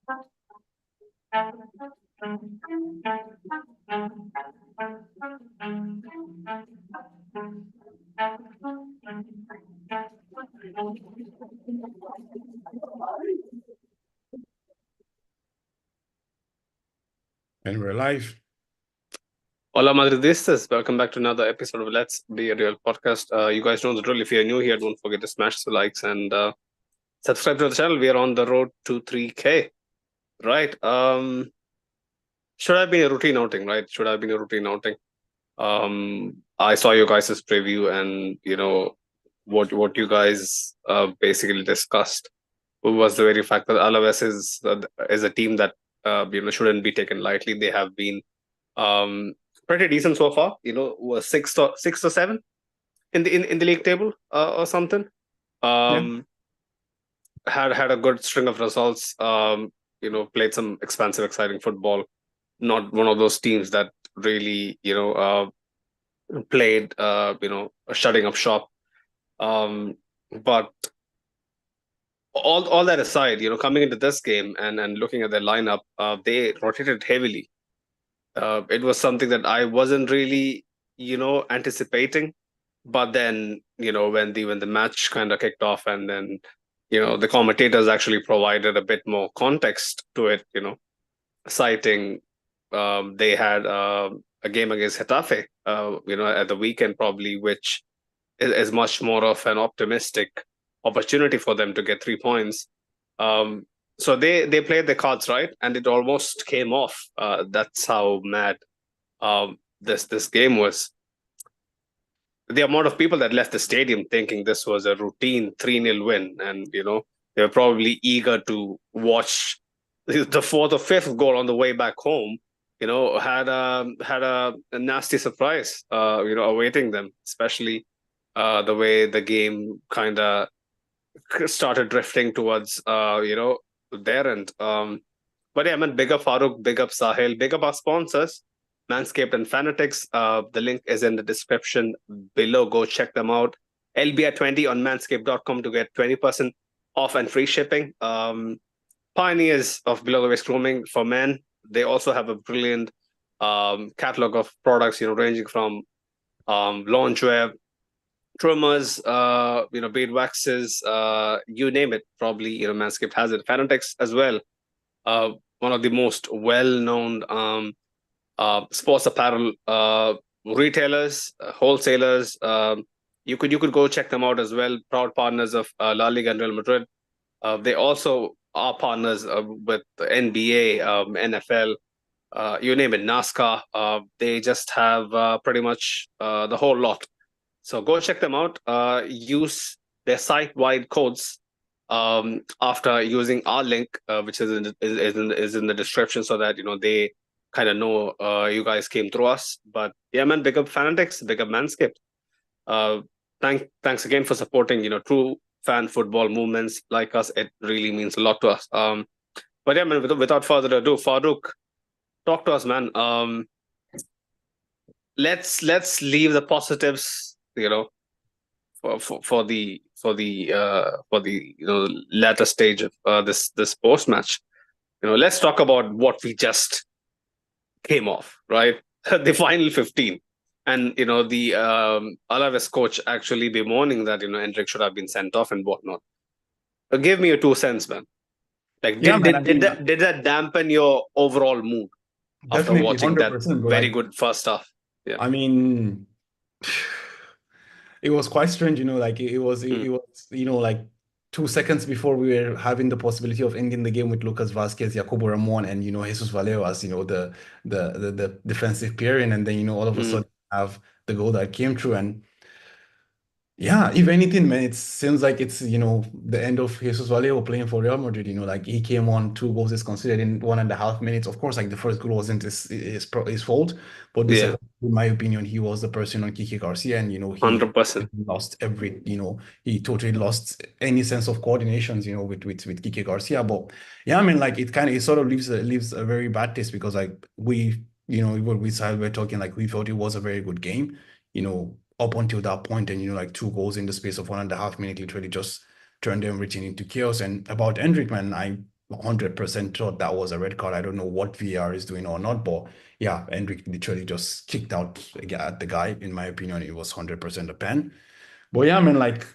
And we're live. Hola Madridistas, welcome back to another episode of Let's Be a Real podcast. You guys know the drill. If you're new here, don't forget to smash the likes and subscribe to the channel. We are on the road to 3K. Right. Should have been a routine outing, right? Should have been a routine outing. I saw you guys' preview and what you guys basically discussed was the very fact that Alaves is a team that shouldn't be taken lightly. They have been um pretty decent so far. Was six or seven in the league table or something. Yeah. Had a good string of results. Played some expansive, exciting football. Not one of those teams that really played shutting up shop. But all that aside, coming into this game and looking at their lineup, they rotated heavily. It was something that I wasn't really, anticipating. But then, when the match kind of kicked off, and then, the commentators actually provided a bit more context to it, citing they had a game against Getafe, at the weekend probably, which is much more of an optimistic opportunity for them to get 3 points. So they played the cards right, and it almost came off. That's how mad this game was. The amount of people that left the stadium thinking this was a routine 3-0 win, and they were probably eager to watch the fourth or fifth goal on the way back home. Had a nasty surprise awaiting them, especially the way the game kind of started drifting towards their end. But yeah, I mean, big up Farooq, big up Sahil, big up our sponsors, Manscaped and Fanatics. The link is in the description below. Go check them out. LBI20 on manscaped.com to get 20% off and free shipping. Pioneers of below the waist grooming for men. They also have a brilliant catalog of products, ranging from loungewear, trimmers, beard waxes, you name it. Probably, Manscaped has it. Fanatics as well. One of the most well-known sports apparel retailers, wholesalers. You could go check them out as well. Proud partners of La Liga and Real Madrid. They also are partners with the NBA, NFL, you name it, NASCAR. They just have pretty much the whole lot. So go check them out. Use their site-wide codes after using our link, which is in the description, so that they kind of know you guys came through us. But yeah, man, big up Fanatics, big up Manscaped. Thanks again for supporting true fan football movements like us. It really means a lot to us. But yeah, man, without further ado, Farooq, talk to us, man. Let's leave the positives, for the latter stage of this post match. Let's talk about what we just came off, right? The final 15. And the Alaves coach actually bemoaning that Endrick should have been sent off and whatnot. Give me your 2 cents, man. Like, Yeah, did that dampen your overall mood after definitely watching that 100%, bro. very good first half? Yeah. I mean, it was quite strange, like it was, like 2 seconds before we were having the possibility of ending the game with Lucas Vazquez, Jacobo Ramon, and Jesus Valero as the defensive pairing, and then all of a sudden have the goal that came through. And yeah, if anything, man, it seems like it's the end of Jesus Vallejo playing for Real Madrid. Like he came on, 2 goals is considered in 1.5 minutes. Of course, like the first goal wasn't his fault, but the second, in my opinion, he was the person on Kike Garcia, and he 100%. lost every, he totally lost any sense of coordinations, with Kike Garcia. But yeah, I mean, like it sort of leaves a very bad taste, because like we were talking, like we felt it was a very good game, up until that point, and like 2 goals in the space of 1.5 minutes literally just turned everything into chaos. And about Endrick, man, 100% thought that was a red card. I don't know what VR is doing or not, but yeah, Hendrik literally just kicked out at the guy. In my opinion, it was 100% a pen. But yeah, man, like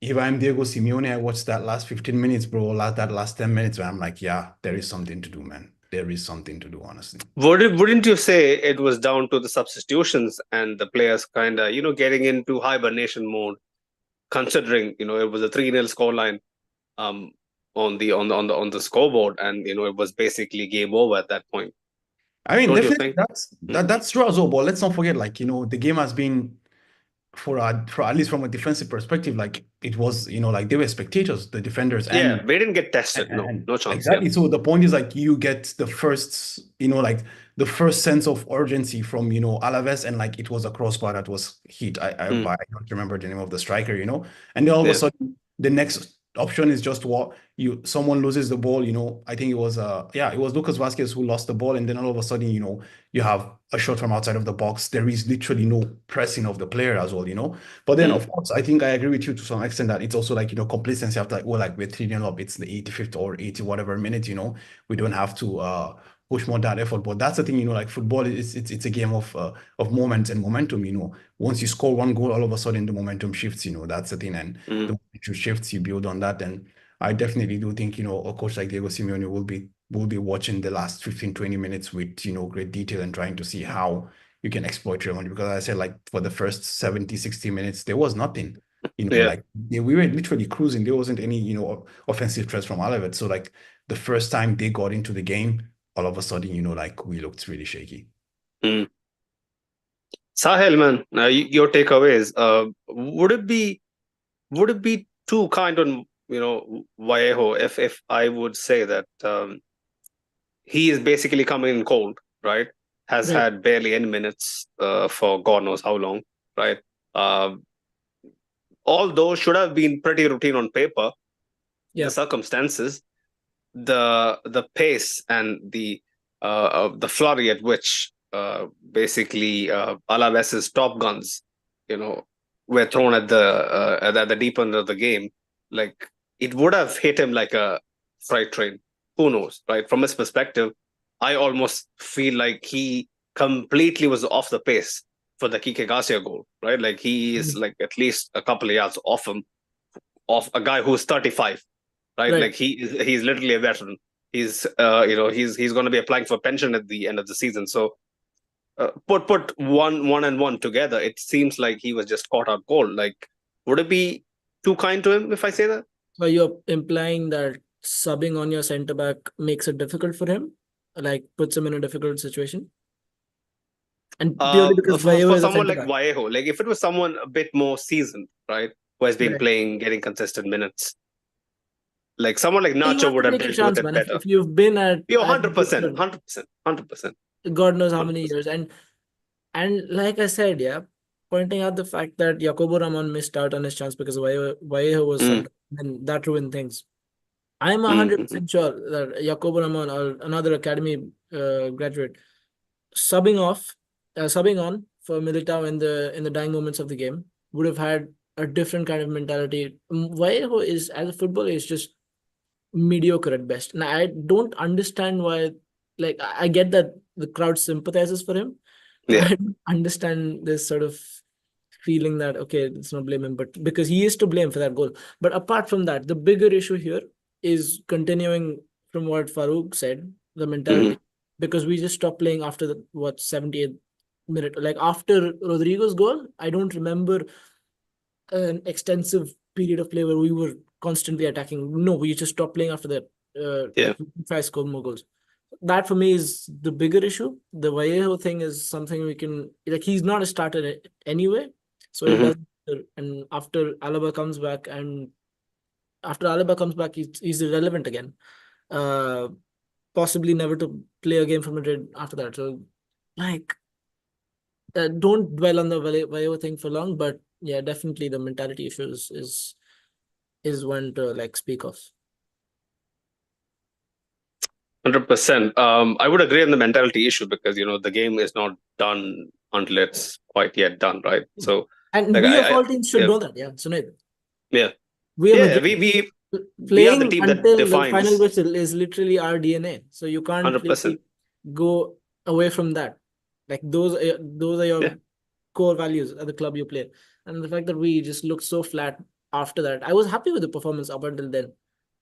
if I'm Diego Simeone, I watched that last 15 minutes, bro, that last 10 minutes, where I'm like, yeah, there is something to do, man. There is something to do, honestly. Wouldn't you say it was down to the substitutions and the players kind of, getting into hibernation mode, considering, it was a 3-0 scoreline um on the scoreboard, and it was basically game over at that point. I mean, Don't you definitely think? Mm. that's true as well, but let's not forget, like, the game has been for at least from a defensive perspective, like it was, like they were spectators, the defenders, Yeah, and we didn't get tested. No, and no chance. Yeah. exactly. So the point is like you get the first, like the first sense of urgency from, Alaves, and like it was a crossbar that was hit. Mm. I don't remember the name of the striker, and then all of a Yeah. sudden the next option is just what someone loses the ball, I think it was yeah, it was Lucas Vasquez who lost the ball, and then all of a sudden, you have a shot from outside of the box. There is literally no pressing of the player as well, but then, Mm. of course, I think I agree with you to some extent that it's also like, complacency after, like, well, like we're 3-0 up, it's the 85th or 80 whatever minute, we don't have to push more that effort. But that's the thing, like football is it's a game of moments and momentum, Once you score one goal, all of a sudden the momentum shifts, that's the thing. And Mm. the momentum shifts, you build on that. And I definitely do think, a coach like Diego Simeone will be watching the last 15, 20 minutes with, great detail and trying to see how you can exploit Real Madrid. Because I said, like, for the first 70, 60 minutes, there was nothing. Yeah. Like we were literally cruising. There wasn't any, offensive threats from Alaves. So like the first time they got into the game, all of a sudden, like we looked really shaky. Mm. Sahel, man, your takeaways. Would it be too kind on Vallejo if I would say that he is basically coming in cold, right? Has Right. had barely any minutes for God knows how long, right? Uh, Although should have been pretty routine on paper, the Yeah. circumstances, the pace and the flurry at which basically Alaves's top guns, you know, were thrown at the deep end of the game, like it would have hit him like a freight train. Who knows, right? From his perspective, I almost feel like he completely was off the pace for the Kike Garcia goal, right? Like he is Mhm. like at least a couple of yards off him, off a guy who's 35, right? Right. Like he's literally a veteran. He's going to be applying for pension at the end of the season. So put one and one together, it seems like he was just caught out cold. Like, would it be too kind to him if I say that? So you're implying that subbing on your center back makes it difficult for him, like puts him in a difficult situation, and purely because Vallejo For is a someone center like back. Vallejo, like if it was someone a bit more seasoned, right, who has been Right. playing, getting consistent minutes, like someone like You Nacho have to would have take a dealt with chance, it man. If, better. if you've been at Yo, at 100%, 100%, 100%, God knows how many 100%. years, and like I said, yeah, pointing out the fact that Jacobo Ramon missed out on his chance because Vallejo was Mm, subbed, and that ruined things. I'm mm, mm, 100% sure that Jacobo Ramon or another academy graduate subbing on for Militao in the dying moments of the game would have had a different kind of mentality. Vallejo is, as a footballer, is just mediocre at best, and I don't understand why. Like, I get that the crowd sympathizes for him, but yeah. I don't understand this sort of feeling that, okay, let's not blame him, but because he is to blame for that goal. But apart from that, the bigger issue here is continuing from what Farouk said, the Mm, mentality, because we just stopped playing after the 78th minute. Like after Rodrigo's goal, I don't remember an extensive period of play where we were constantly attacking. No, we just stopped playing after that. yeah. Like, if I score more goals, that for me is the bigger issue. The Vallejo thing is something we can, like, he's not a starter anyway, so it Hmm. doesn't matter. And after Alaba comes back, he's irrelevant again. Uh, Possibly never to play a game for Madrid after that. So, like, don't dwell on the Vallejo thing for long. But yeah, definitely the mentality issues is one to like speak of. 100%. I would agree on the mentality issue because the game is not done until it's quite yet done, right? So, And like we of all teams should yeah, know that. Yeah, Sunaid. yeah, We are yeah. Madrid. We we are the Playing team that until the final defines whistle is literally our DNA. So you can't 100%. really go away from that. Like those are Yeah, your core values at the club you play. And the fact that we just looked so flat after that, I was happy with the performance up until then.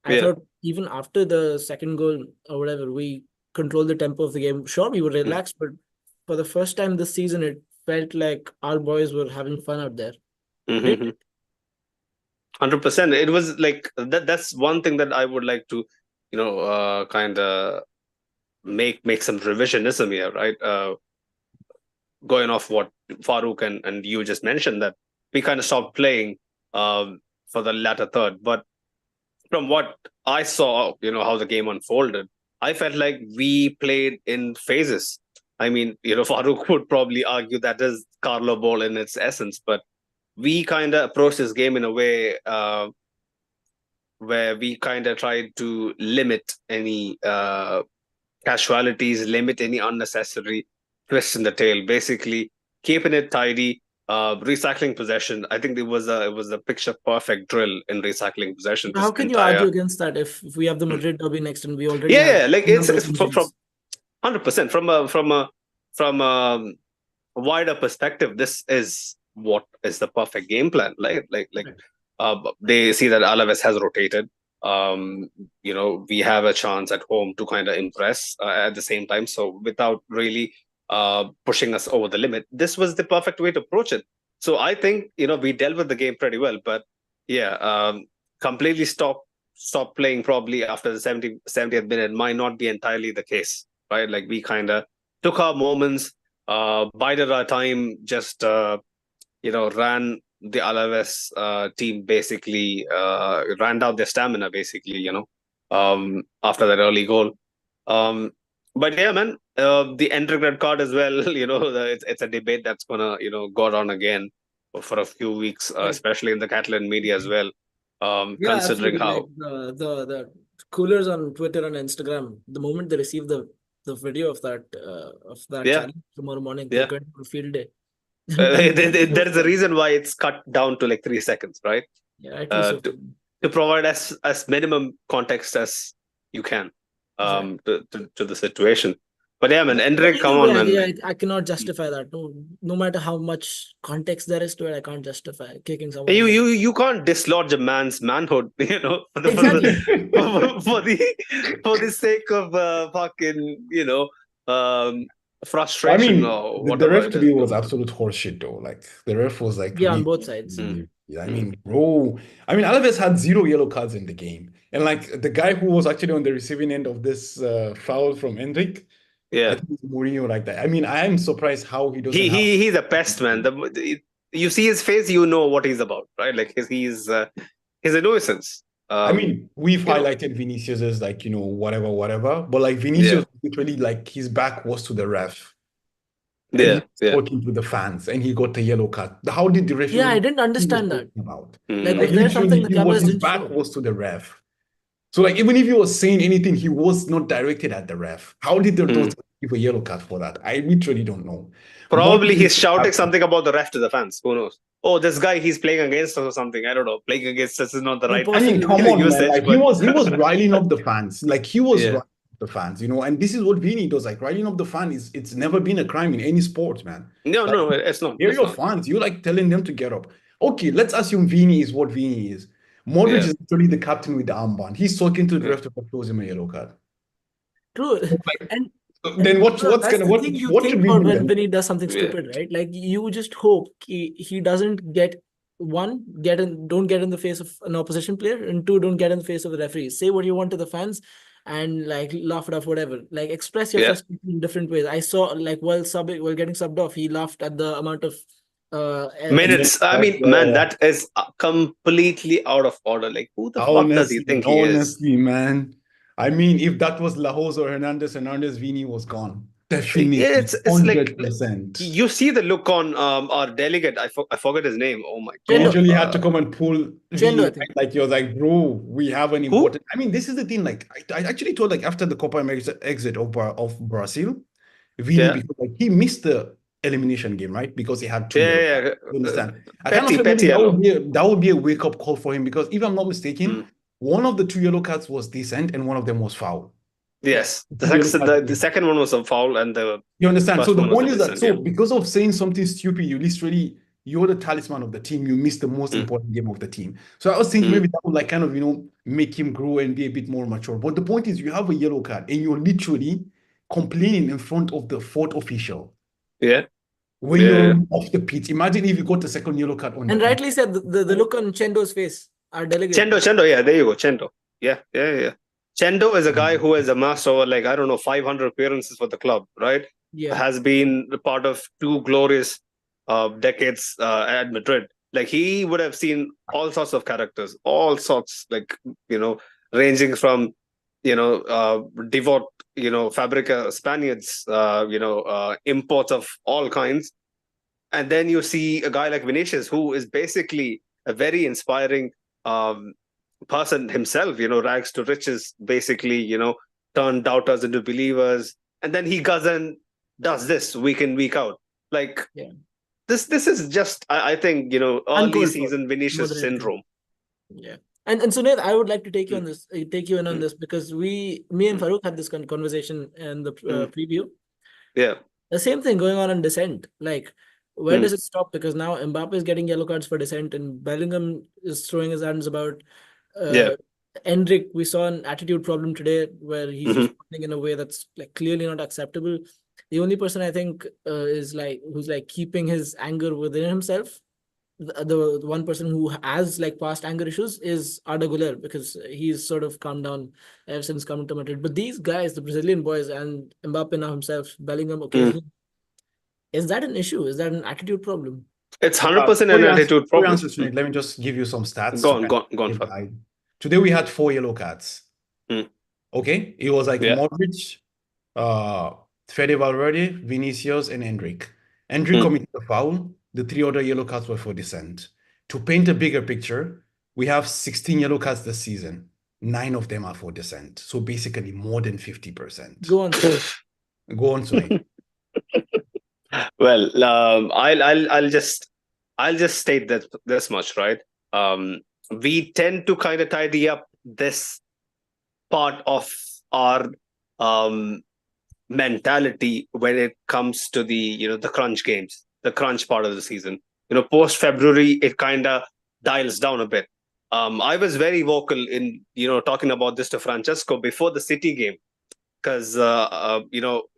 I yeah. thought even after the second goal or whatever, we controlled the tempo of the game. Sure, we were Mm. relaxed, but for the first time this season, it felt like our boys were having fun out there. Did 100%. It was like that's one thing that I would like to, kind of make some revisionism here, right? Going off what Farouk and you just mentioned, that we kind of stopped playing for the latter third. But from what I saw, how the game unfolded, I felt like we played in phases. I mean, Farouk would probably argue that is Carlo ball in its essence, but we kind of approached this game in a way where we kind of tried to limit any casualties, limit any unnecessary twists in the tail. Basically, keeping it tidy, recycling possession. I think it was a picture perfect drill in recycling possession. This How can you argue entire against that if we have the Madrid derby next and we already have yeah, like a number of it's from injuries? 100% from a wider perspective. This is what is the perfect game plan. Like Right. they see that Alaves has rotated. We have a chance at home to kind of impress at the same time. So without really pushing us over the limit, this was the perfect way to approach it. So I think we dealt with the game pretty well. But yeah, completely stop playing probably after the 70th minute might not be entirely the case, right? Like we kind of took our moments, bided our time, just ran the Alaves team basically, ran down their stamina basically, after that early goal. But yeah, man, the Endrick red card as well. It's a debate that's gonna go on again for a few weeks, Right. especially in the Catalan media as well. Yeah, Considering absolutely. Like how, the coolers on Twitter and Instagram, the moment they receive the video of that yeah, challenge tomorrow morning, they're yeah, going to field day. And there is a reason why it's cut down to like 3 seconds, right? yeah, rightly Uh, so. to to provide as minimum context as you can Exactly. to the situation. But yeah, man, But Endrick, come either on, way, man. I cannot justify that. No matter how much context there is to it, I can't justify kicking someone in You the. you you can't dislodge a man's manhood, for the for the Exactly. for the sake of fucking I frustration mean, or the whatever ref it is, today bro. was absolute horseshit though. Like the ref was like Yeah, on really, both sides. Mm, I mm. mean, bro. I mean, Alaves had zero yellow cards in the game, and like the guy who was actually on the receiving end of this foul from Hendrik, I Yeah, think it's Mourinho like that. I mean, I am surprised how he doesn't he have. he he's a pest, man. You see his face, you know what he's about, right? Like he's a nuisance. I mean, we've You know, highlighted Vinicius as like, whatever, whatever, but like yeah, Vinicius literally like his back was to the ref and he yeah, was yeah. talking to the fans and he got a yellow card. How did the ref Yeah, even I didn't he was understand that. talking about? Like, Mm, Like was there something literally, the he was cameras his didn't back show? was to the ref. So like even if he was saying anything, he was not directed at the ref. How did those mm. give a yellow card for that? I literally don't know. Probably Modric is he's shouting captain. something about the ref to the fans. Who knows? Oh, this guy he's playing against us or something. I don't know. Playing against us is not the Oh, right I mean, possibly, come yeah. on, man. usage, Like he but was he was riling up the fans. Like he was yeah, riling up the fans, and this is what Vini does. Like riling up the fan is it's never been a crime in any sport, man. no, Like no, it's not. they're It's your not. fans. You like telling them to get up. Okay, let's assume Vini is what Vini is. Modric Yeah, is actually the captain with the armband. He's talking to the yeah. ref to close him a yellow card. True. Like And then what's that's gonna the what thing you what should think we for do when then? he does something Yeah. stupid, right? Like you just hope he doesn't don't get in the face of an opposition player, and two, don't get in the face of the referee. Say what you want to the fans and like laugh it off, whatever. Like express your Yeah. frustration in different ways. I saw like while getting subbed off, he laughed at the amount of extra. Minutes. I mean, man, Yeah. that is completely out of order. Like, who the fuck does he Honestly, think he is? man. I mean, if that was Lajos or Hernandez, Vini was gone. Yeah, Definitely, it's like 100%. you see the look on our delegate. I forgot his name. Oh my He god. Chendo, literally had to come and pull Chendo, Vini, I right? think. Like he was like, bro, we have an Who? important. I mean, this is the thing. Like, I actually told like after the Copa America exit of Brazil, Vini Yeah, because like he missed the elimination game, right? Because he had two yeah, yellow yeah, cards. yeah. You understand? I kind of Petty, feel maybe petty that yellow. would be a wake up call for him because if I'm not mistaken, Mm. One of the two yellow cards was decent, and one of them was foul. Yes, Two yellow cards. the second one was a foul, and the You understand? So first the one was a point is that, dissent. so Yeah. because of saying something stupid, you literally, you're the talisman of the team. You missed the most Mm. important game of the team. So I was thinking Mm. maybe that would like kind of, make him grow and be a bit more mature. But the point is, you have a yellow card and you're literally complaining in front of the fourth official Yeah. when Yeah. you're off the pitch. Imagine if you got a second yellow card on the And pitch. rightly said, the look on Chendo's face, our delegate. Chendo. Yeah, there you go. Chendo. Yeah. Chendo is a guy who has amassed over, like, I don't know, 500 appearances for the club, right? Yeah. Has been a part of two glorious decades at Madrid. Like, he would have seen all sorts of characters, all sorts, like, ranging from, devout, Fabrica Spaniards, imports of all kinds. And then you see a guy like Vinicius, who is basically a very inspiring person himself, rags to riches, basically, turn doubters into believers. And then he goes and does this week in, week out. Like, Yeah. this is just, I think, early Uncalled season for, Vinicius syndrome. Yeah. And Sunil, I would like to take you on this, take you in on this, because me and Farouk had this conversation in the preview. Yeah. The same thing going on in dissent. Like, where does it stop? Because now Mbappe is getting yellow cards for dissent, and Bellingham is throwing his hands about. Endrick, we saw an attitude problem today where he's responding in a way that's like clearly not acceptable. The only person I think is like who's like keeping his anger within himself. The one person who has like past anger issues is Arda Güler, because he's sort of calmed down ever since coming to Madrid. But these guys, the Brazilian boys, and Mbappe now himself, Bellingham occasionally, is that an issue? Is that an attitude problem? It's 100% an attitude problem. Answers, let me just give you some stats. Go on. Today we had 4 yellow cards. Okay, it was like Yeah. Modric, Fede Valverde, Vinicius, and Endrick. Endrick committed a foul. The 3 other yellow cards were for dissent. To paint a bigger picture, we have 16 yellow cards this season. 9 of them are for dissent. So basically more than 50%. Go on. Go on, Sunil. Well, I'll just state that this much, right? We tend to kind of tidy up this part of our mentality when it comes to the the crunch games, the crunch part of the season. Post February, it kind of dials down a bit. I was very vocal in talking about this to Francesco before the City game, because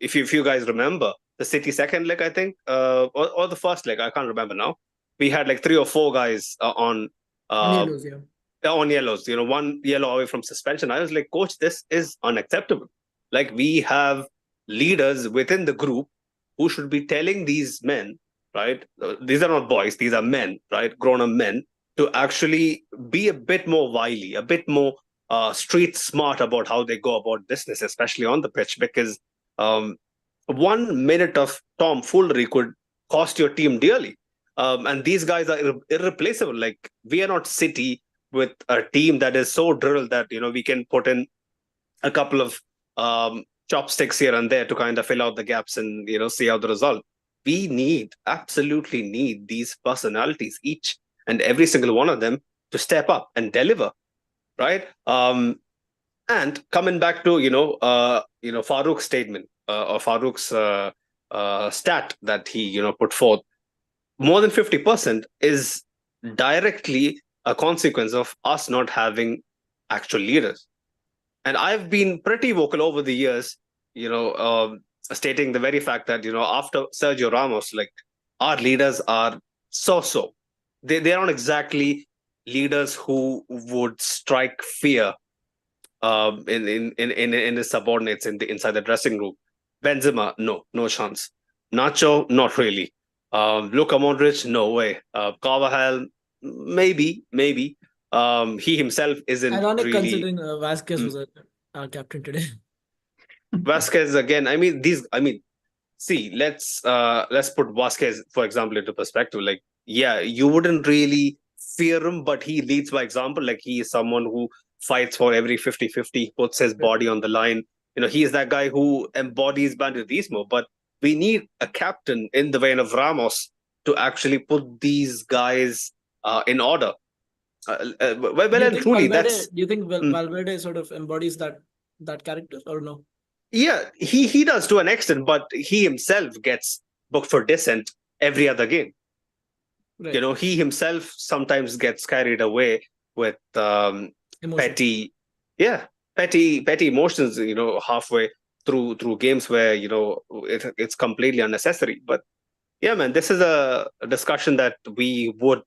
if you guys remember the City second leg, I think, or the first leg, I can't remember now. We had like 3 or 4 guys on yellows, yeah. On yellows, 1 yellow away from suspension. I was like, Coach, this is unacceptable. Like, we have leaders within the group who should be telling these men, right? These are not boys, these are men, right? Grown-up men, to actually be a bit more wily, a bit more street smart about how they go about business, especially on the pitch, because 1 minute of tomfoolery could cost your team dearly. And these guys are irreplaceable. Like, we are not City with a team that is so drilled that we can put in a couple of chopsticks here and there to kind of fill out the gaps and see out the result. We absolutely need these personalities, each and every single one of them, to step up and deliver, right? And coming back to Farouk's statement, or Farouk's stat that he put forth, more than 50% is directly a consequence of us not having actual leaders. And I've been pretty vocal over the years, stating the very fact that after Sergio Ramos, like, our leaders are so. They aren't exactly leaders who would strike fear in his subordinates inside the dressing room. Benzema, no chance. Nacho, not really. Luka Modric, no way. Carvajal, maybe. He himself isn't ironic really. Considering Vasquez was our captain today. Vasquez again. See, let's put Vasquez, for example, into perspective. Like, yeah, you wouldn't really fear him, but he leads by example. Like, he is someone who fights for every 50-50, puts his body on the line. He is that guy who embodies banderismo. But we need a captain in the vein of Ramos to actually put these guys in order. Well, Do you and think truly, Valverde? that's Do you think mm, Valverde sort of embodies that character, or no? yeah, he does to an extent, but he himself gets booked for dissent every other game. Right. He himself sometimes gets carried away with Emotions. petty, yeah, petty emotions. Halfway through games where it's completely unnecessary. But yeah, man, this is a discussion that we would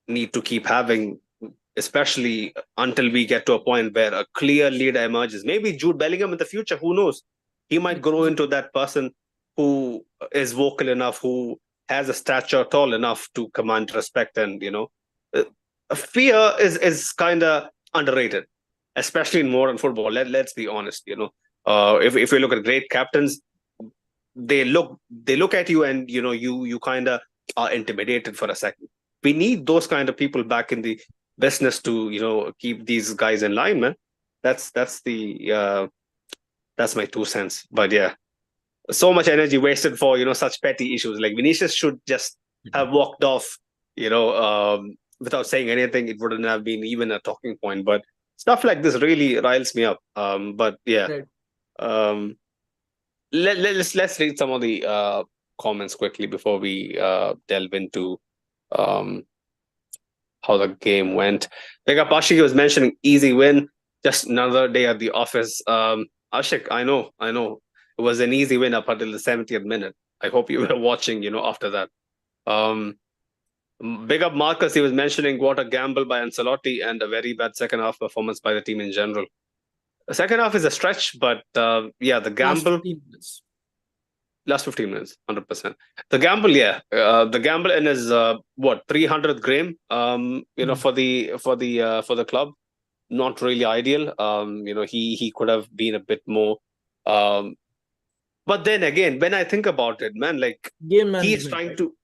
need to keep having, especially until we get to a point where a clear leader emerges. Maybe Jude Bellingham in the future, who knows? He might grow into that person who is vocal enough, who has a stature tall enough to command respect. And, uh, fear is kind of underrated, especially in modern football. Let's be honest, if we look at great captains, they look at you and you kind of are intimidated for a second. We need those kind of people back in the business to keep these guys in line, man. That's my 2 cents. But yeah, so much energy wasted for such petty issues. Like Vinicius should just have walked off, without saying anything. It wouldn't have been even a talking point. But stuff like this really riles me up. But yeah, Right. um let's read some of the comments quickly before we delve into um, how the game went. Like Ashik was mentioning, easy win, just another day at the office. Ashik, I know, it was an easy win up until the 70th minute. I hope you were watching, after that. Um, Big up Marcus, he was mentioning what a gamble by Ancelotti and a very bad second half performance by the team in general. The second half is a stretch, but yeah, the Last gamble 15 minutes. last 15 minutes, 100%. The gamble, yeah, the gamble in his 300th game, for the club, not really ideal. He could have been a bit more. Um, but then again, when I think about it, man, like Game he's management, trying right? to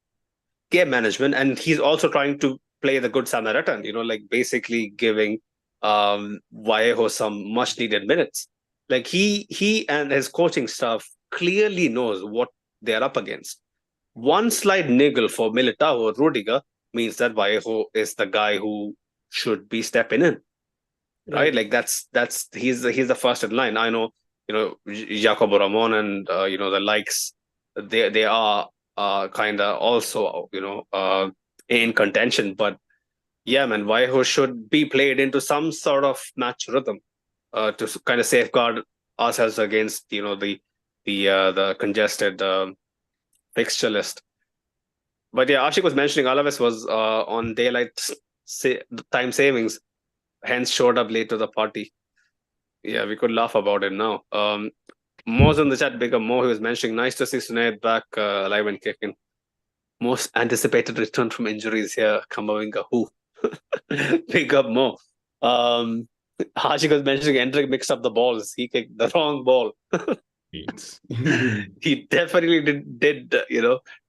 game management, and he's also trying to play the good Samaritan. Like basically giving Vallejo some much needed minutes. Like he and his coaching staff clearly knows what they're up against. One slight niggle for Militao or Rudiger means that Vallejo is the guy who should be stepping in, right? Right. Like that's he's the first in line. I know, Jacobo Ramon and the likes. They are kind of also in contention, but yeah, man, Vallejo should be played into some sort of match rhythm to kind of safeguard ourselves against the congested fixture list. But yeah, Ashik was mentioning Alaves was on daylight time savings, hence showed up late to the party. Yeah, we could laugh about it now. Mo's in the chat, big up Mo, he was mentioning, nice to see Sunaid back alive and kicking. Most anticipated return from injuries here, Kamavinga, who? Big up Mo. Ashik was mentioning Hendrik mixed up the balls. He kicked the wrong ball. He definitely did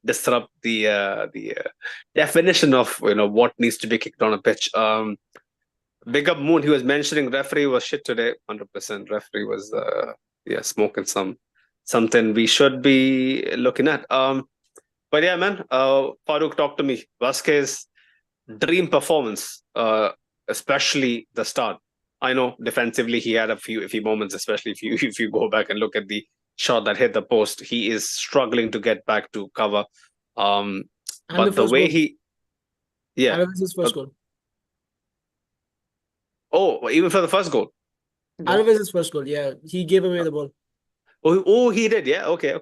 disrupt the definition of what needs to be kicked on a pitch. Big up Moon, he was mentioning referee was shit today. 100% referee was smoking something we should be looking at. But yeah, man, Farouk, talk to me. Vasquez dream performance, especially the start. I know defensively he had a few iffy moments, especially if you go back and look at the shot that hit the post. He is struggling to get back to cover. And the But the first way goal. yeah. Alaves' first goal. Oh, even for the first goal. Alaves' first goal. Yeah, he gave away the ball. Oh, he did. Yeah. Okay.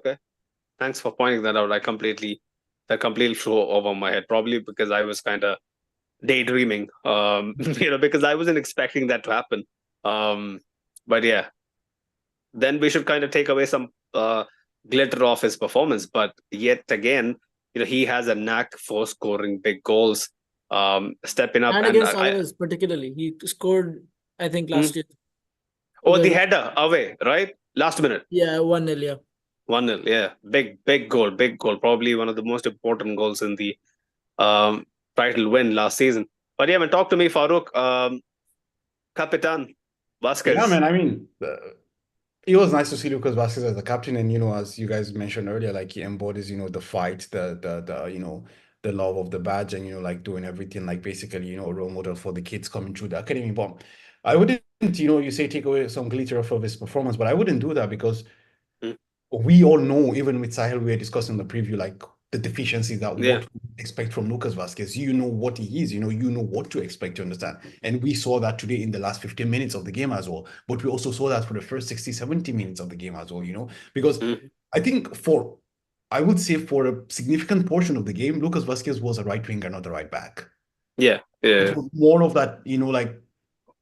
Thanks for pointing that out. That completely flew over my head. Probably because I was kind of daydreaming. Because I wasn't expecting that to happen. But yeah, then we should kind of take away some glitter off his performance. But yet again, he has a knack for scoring big goals, stepping up, And and against Alaves, particularly, he scored, I think, last year. the header away, right? Last minute. Yeah, 1-0, yeah. 1-0, yeah. Big goal, big goal. Probably one of the most important goals in the title win last season. But yeah, man, talk to me, Farouk. Capitan Vasquez. Yeah, man. I mean, it was nice to see Lucas Vasquez as the captain, and as you guys mentioned earlier, like he embodies, the fight, the the love of the badge and, like doing everything, like basically, a role model for the kids coming through the academy. But I wouldn't, you say take away some glitter off of his performance, but I wouldn't do that because Mm. we all know, even with Sahel, we were discussing in the preview, like the deficiencies that Yeah. what we expect from Lucas Vasquez. You know what he is, you know what to expect, you understand? And we saw that today in the last 15 minutes of the game as well. But we also saw that for the first 60, 70 minutes of the game as well, because Mm. I think I would say for a significant portion of the game, Lucas Vasquez was a right winger, not a right back. Yeah. It Yeah. was more of that, like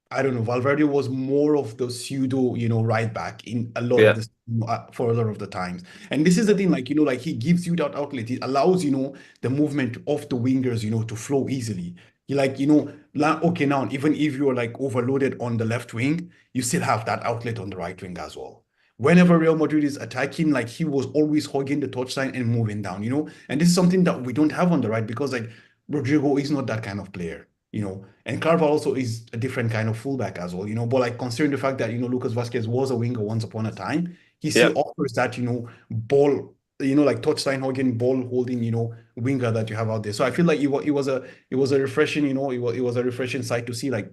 I don't know. Valverde was more of the pseudo, right back in a lot of Yeah. this for a lot of the times. And this is the thing, like, like he gives you that outlet. It allows, the movement of the wingers, to flow easily. You like, okay, now, even if you're like overloaded on the left wing, you still have that outlet on the right wing as well. Whenever Real Madrid is attacking, like he was always hugging the touchline and moving down, and this is something that we don't have on the right because like Rodrigo is not that kind of player. And Carvalho also is a different kind of fullback as well, But like considering the fact that, Lucas Vasquez was a winger once upon a time, he Yeah. still offers that, ball, like touchline hogging, ball holding, winger that you have out there. So I feel like it was a refreshing, it was a refreshing sight to see like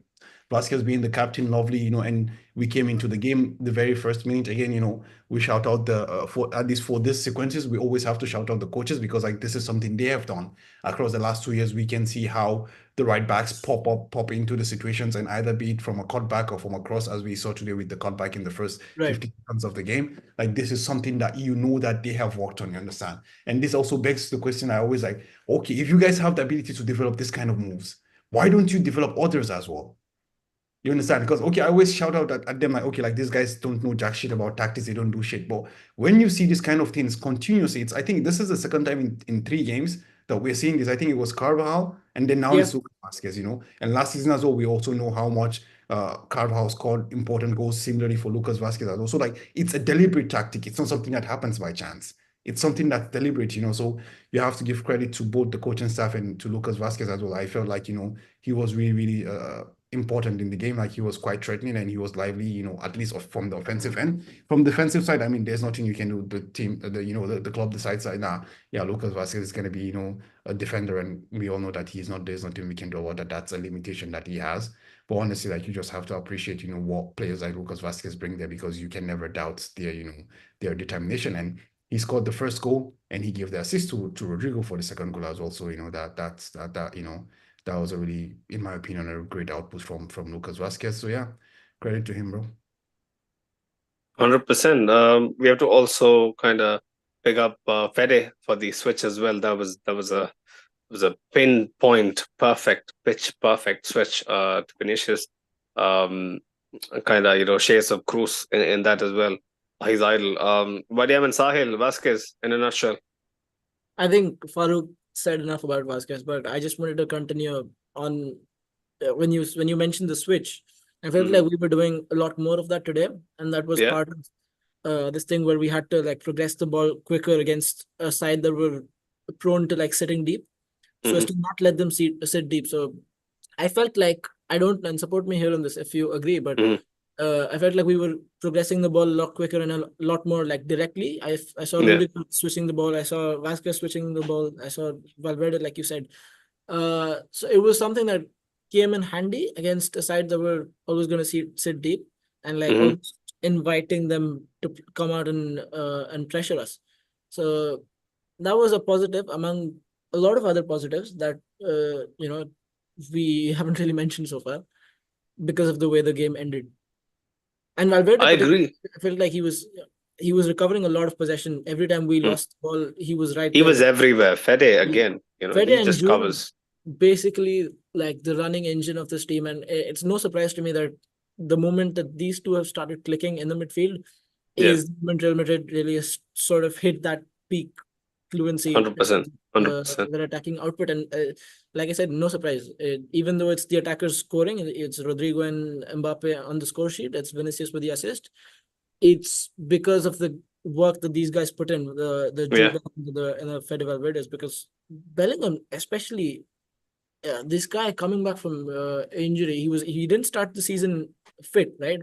Vasquez being the captain, lovely, and we came into the game the very first minute again, we shout out the for at least for this sequences, we always have to shout out the coaches because like this is something they have done across the last 2 years. We can see how the right backs pop into the situations and either be it from a cutback or from a cross, as we saw today with the cutback in the first Right. 50 seconds of the game. Like this is something that that they have worked on, you understand? And this also begs the question I always like, okay, if you guys have the ability to develop this kind of moves, why don't you develop others as well? You understand? Because okay, I always shout out at them like, okay, like these guys don't know jack shit about tactics, they don't do shit. But when you see this kind of things continuously, I think this is the second time in 3 games that we're seeing this. I think it was Carvajal, and then now Yeah. it's Lucas Vasquez, And last season as well, we also know how much Carvajal scored important goals similarly for Lucas Vasquez as well. So like it's a deliberate tactic. It's not something that happens by chance. It's something that's deliberate, So you have to give credit to both the coaching staff and to Lucas Vasquez as well. I felt like, he was really, really important in the game. Like he was quite threatening and he was lively, at least from the offensive end. From the defensive side, I mean, there's nothing you can do. The team, the club decides that, nah, yeah, Lucas Vasquez is going to be, a defender. And we all know that there's nothing we can do about that. That's a limitation that he has. But honestly, like you just have to appreciate, what players like Lucas Vasquez bring there because you can never doubt their determination. And he scored the first goal and he gave the assist to Rodrigo for the second goal as well. So, that was a really, in my opinion, a great output from Lucas Vasquez. So yeah, credit to him, bro. 100%. We have to also kind of pick up Fede for the switch as well. That was a pinpoint, pitch perfect switch to Vinicius. Kind of shades of Cruz in that as well. His idol. Wadiam and Sahil Vasquez in a nutshell. I think Farouk said enough about Vasquez, but I just wanted to continue on when you mentioned the switch. I felt like we were doing a lot more of that today, and that was Yeah. part of this thing where we had to like progress the ball quicker against a side that were prone to like sitting deep, so as to not let them sit deep. So I felt like I don't, and support me here on this if you agree, but I felt like we were progressing the ball a lot quicker and a lot more like directly. I saw Yeah. Rodrigo switching the ball. I saw Vasquez switching the ball. I saw Valverde, like you said. So it was something that came in handy against a side that were always going to sit deep and like almost inviting them to come out and pressure us. So that was a positive among a lot of other positives that we haven't really mentioned so far because of the way the game ended. And Valverde, I agree. I felt like he was recovering a lot of possession. Every time we lost the ball, he was right He there. was everywhere. Fede again, Fede he and just June, covers. basically like the running engine of this team. And it's no surprise to me that the moment that these two have started clicking in the midfield Yeah. is when Real Madrid really sort of hit that peak fluency 100%. 100%. their attacking output. And like I said, no surprise. Even though it's the attackers scoring, it's Rodrigo and Mbappe on the score sheet. It's Vinicius with the assist. It's because of the work that these guys put in, the Jude and the Fede Valverde's, because Bellingham, especially this guy coming back from injury, he didn't start the season fit, right?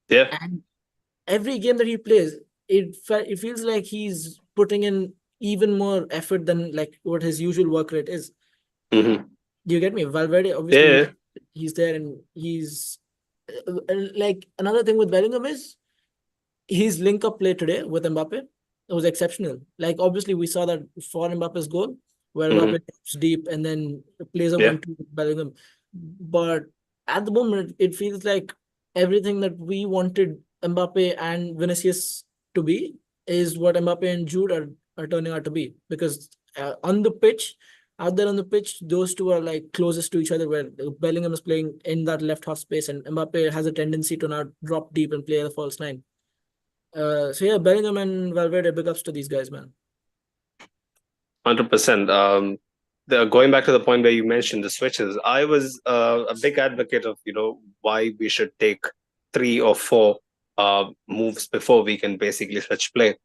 Yeah. And every game that he plays, it feels like he's putting in even more effort than like what his usual work rate is. Mm-hmm. Do you get me? Valverde, obviously, Yeah. he's there and he's like another thing with Bellingham is his link up play today with Mbappe. It was exceptional. Like obviously we saw that for Mbappe's goal where Mbappe Mm-hmm. taps deep and then plays a Yeah. 1-2 with Bellingham. But at the moment it feels like everything that we wanted Mbappe and Vinicius to be is what Mbappe and Jude are turning out to be. Because on the pitch, out there on the pitch, those two are like closest to each other. Where Bellingham is playing in that left half space, and Mbappe has a tendency to now drop deep and play the false nine. So yeah, Bellingham and Valverde, big ups to these guys, man. 100%. Going back to the point where you mentioned the switches, I was a big advocate of why we should take 3 or 4 moves before we can basically switch play.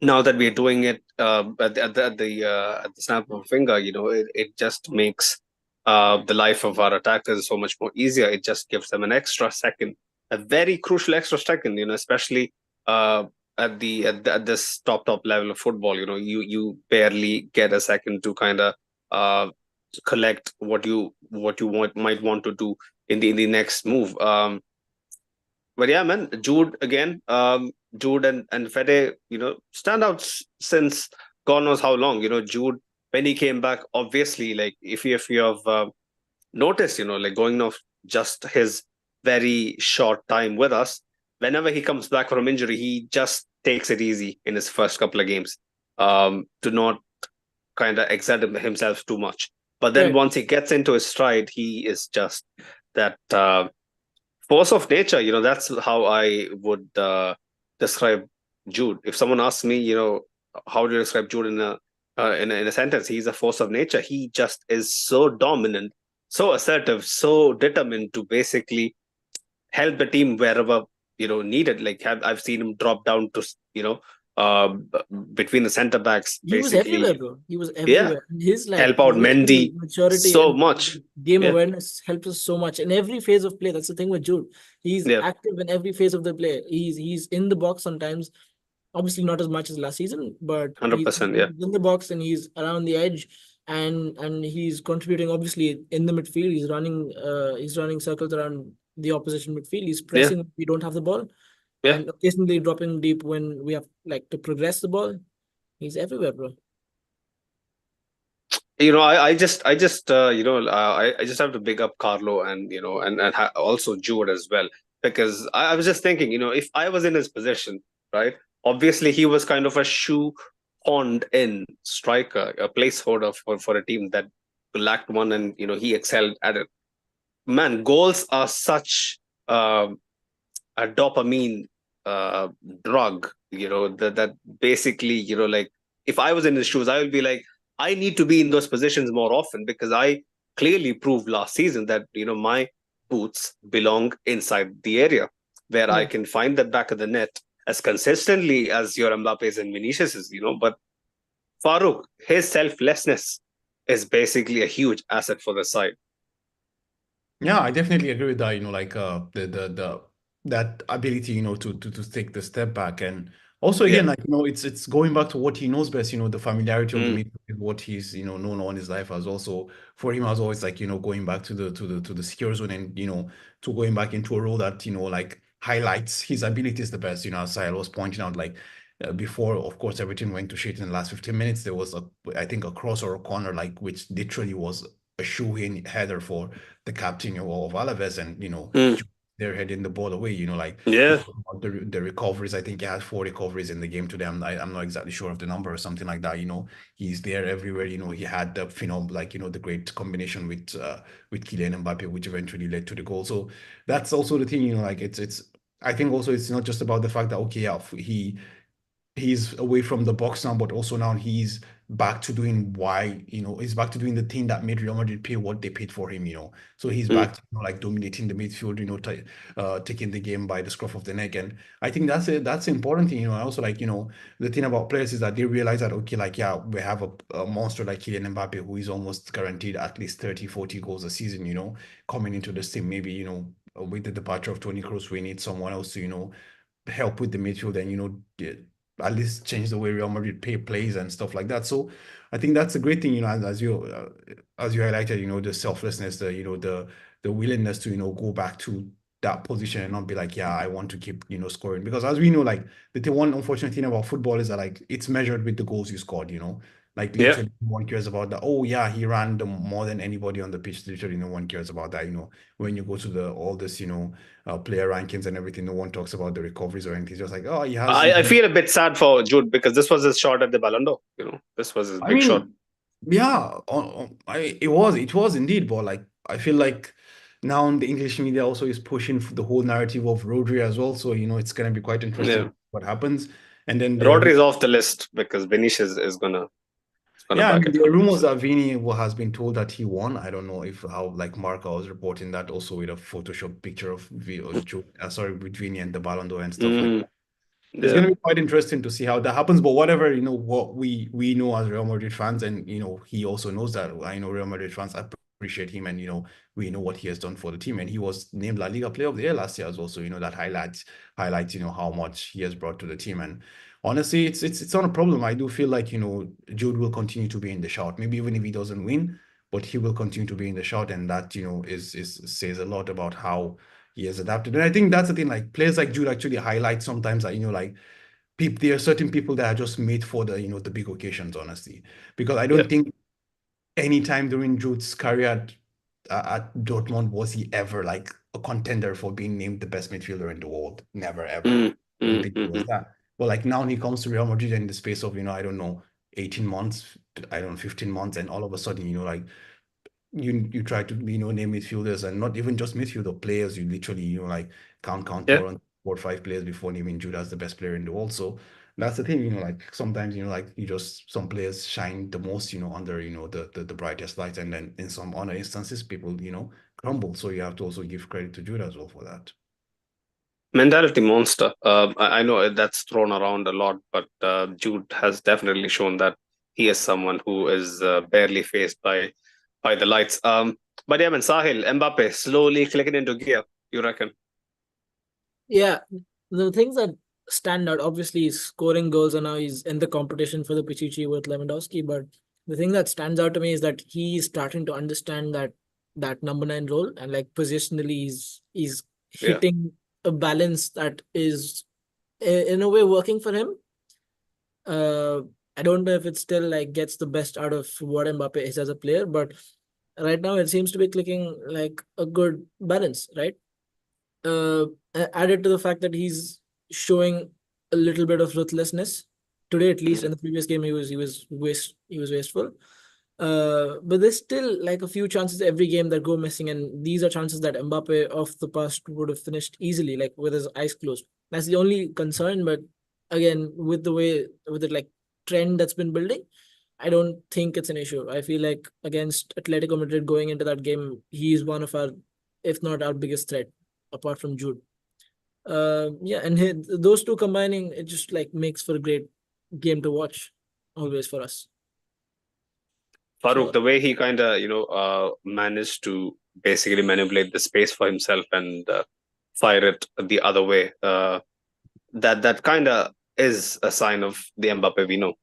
Now that we're doing it at the snap of a finger, it just makes the life of our attackers so much more easier. It just gives them an extra second, a very crucial extra second, especially uh, at this top level of football. You barely get a second to kind of uh, collect what you might want to do in the next move. But yeah, man, Jude again. Jude and Fede, stand out since God knows how long. Jude when he came back, obviously, like if you have noticed, like going off just his very short time with us, whenever he comes back from injury, he just takes it easy in his first couple of games, to not kind of exert himself too much. But then Right. once he gets into his stride, he is just that. Force of nature, that's how I would describe Jude. If someone asks me, how do you describe Jude in a sentence, he's a force of nature. He just is so dominant, so assertive, so determined to basically help the team wherever needed. Like I've seen him drop down to between the center backs, He was everywhere, basically. bro. He was Yeah, everywhere. His like help out positional Mendy maturity so and much. game Yeah, awareness helps us so much in every phase of play. That's the thing with Jude. He's yeah, active in every phase of the play. He's in the box sometimes. Obviously not as much as last season, but he's 100%. Yeah, in the box and he's around the edge and he's contributing obviously in the midfield. He's running circles around the opposition midfield. He's yeah, pressing if we don't have the ball yeah. and occasionally dropping deep when we have like to progress the ball. He's everywhere, bro. I just have to big up Carlo and also Jude as well, because I was just thinking, if I was in his position, right? Obviously, he was kind of a shoe horned in striker, a placeholder for a team that lacked one, and he excelled at it. Man, goals are such a dopamine uh, drug, that basically, like if I was in his shoes, I would be like, I need to be in those positions more often, because I clearly proved last season that my boots belong inside the area where I Yeah. can find the back of the net as consistently as your Mbappe's and Vinicius's. But Farouk, his selflessness is basically a huge asset for the side. Yeah, I definitely agree with that. Like the that ability, to take the step back, and also Yeah. again, like it's going back to what he knows best. The familiarity of the Mm, midfield is what he's known all his life as. Also for him as always, like going back to the secure zone, and to going back into a role that like highlights his abilities the best. As I was pointing out, like. Before, of course, everything went to shit in the last 15 minutes. There was I think, a cross or a corner, like which literally was a shoe-in header for the captain of Alaves, and mm, they're heading the ball away. Like we yeah. talk about the recoveries. I think he had 4 recoveries in the game today. I'm not exactly sure of the number or something like that. He's there everywhere. He had the like the great combination with Kylian Mbappe, which eventually led to the goal. So that's also the thing. Like it's. I think also it's not just about the fact that, okay, yeah, he's away from the box now, but also now he's back to doing he's back to doing the thing that made Real Madrid pay what they paid for him. So he's Mm. back to like dominating the midfield, taking the game by the scruff of the neck. And I think that's an important thing. Also, like, the thing about players is that they realize that, okay, like, yeah, we have a monster like Kylian Mbappe who is almost guaranteed at least 30, 40 goals a season, coming into this team. Maybe, with the departure of Toni Kroos, we need someone else to, help with the midfield and, at least change the way Real Madrid plays and stuff like that. So I think that's a great thing, as you highlighted, the selflessness, the willingness to, go back to that position and not be like, yeah, I want to keep, scoring. Because as we know, like the one unfortunate thing about football is that like it's measured with the goals you scored. Like Yeah. literally no one cares about that. Oh yeah, he ran more than anybody on the pitch. Literally no one cares about that. When you go to all this, player rankings and everything, no one talks about the recoveries or anything. It's just like, oh, he has. I feel a bit sad for Jude because this was his shot at the Ballon d'Or. This was his I big shot. mean, yeah, it was indeed, but like I feel like now the English media also is pushing for the whole narrative of Rodri as well. So it's gonna be quite interesting Yeah. what happens. And then Rodri is off the list because Vinicius is gonna yeah, I back mean, it there are rumors 100%. that Vini has been told that he won. I don't know if how like Marca was reporting that also with a Photoshop picture of with Vini and the Ballon d'Or and stuff like Mm, that. It's yeah. going to be quite interesting to see how that happens. But whatever, what we know as Real Madrid fans, and he also knows that. I know Real Madrid fans appreciate him, and we know what he has done for the team, and he was named La Liga Player of the Year last year as well. So that highlights how much he has brought to the team. And honestly, it's not a problem. I do feel like Jude will continue to be in the shout. Maybe even if he doesn't win, but he will continue to be in the shout, and that is says a lot about how he has adapted. And I think that's the thing, like players like Jude actually highlight sometimes that, like people, there are certain people that are just made for the big occasions, honestly. Because I Yeah. don't think any time during Jude's career at Dortmund was he ever like a contender for being named the best midfielder in the world. Never, ever. Mm, I don't think it was mm. that. But like now he comes to Real Madrid in the space of, I don't know, 18 months, I don't know, 15 months, and all of a sudden, like you try to name midfielders, and not even just midfielder players. You literally like count Yeah. more on 4 or 5 players before naming Jude as the best player in the world. So that's the thing, like sometimes like some players shine the most under the brightest lights, and then in some other instances people crumble. So you have to also give credit to Jude as well for that. Mentality monster. I know that's thrown around a lot, but Jude has definitely shown that he is someone who is barely faced by the lights. But yeah, man, Sahil, Mbappe slowly clicking into gear. You reckon? Yeah, the things that stand out, obviously, he's scoring goals and now he's in the competition for the Pichichi with Lewandowski. But the thing that stands out to me is that he's starting to understand that number 9 role, and like positionally, he's Yeah. hitting a balance that is in a way working for him. I don't know if it still like gets the best out of what Mbappe is as a player, but right now it seems to be clicking like a good balance, right? uh, Added to the fact that he's showing a little bit of ruthlessness today, at least. Mm. In the previous game, he was wasteful. But there's still like a few chances every game that go missing, and these are chances that Mbappe of the past would have finished easily, like with his eyes closed. That's the only concern. But again, with the like trend that's been building, I don't think it's an issue. I feel like against Atletico Madrid going into that game, he's one of our, if not our biggest threat, apart from Jude. Yeah, and those two combining, it just like makes for a great game to watch, always for us. Farouk, So the way he kind of managed to basically manipulate the space for himself and fire it the other way, that kind of is a sign of the Mbappe we know.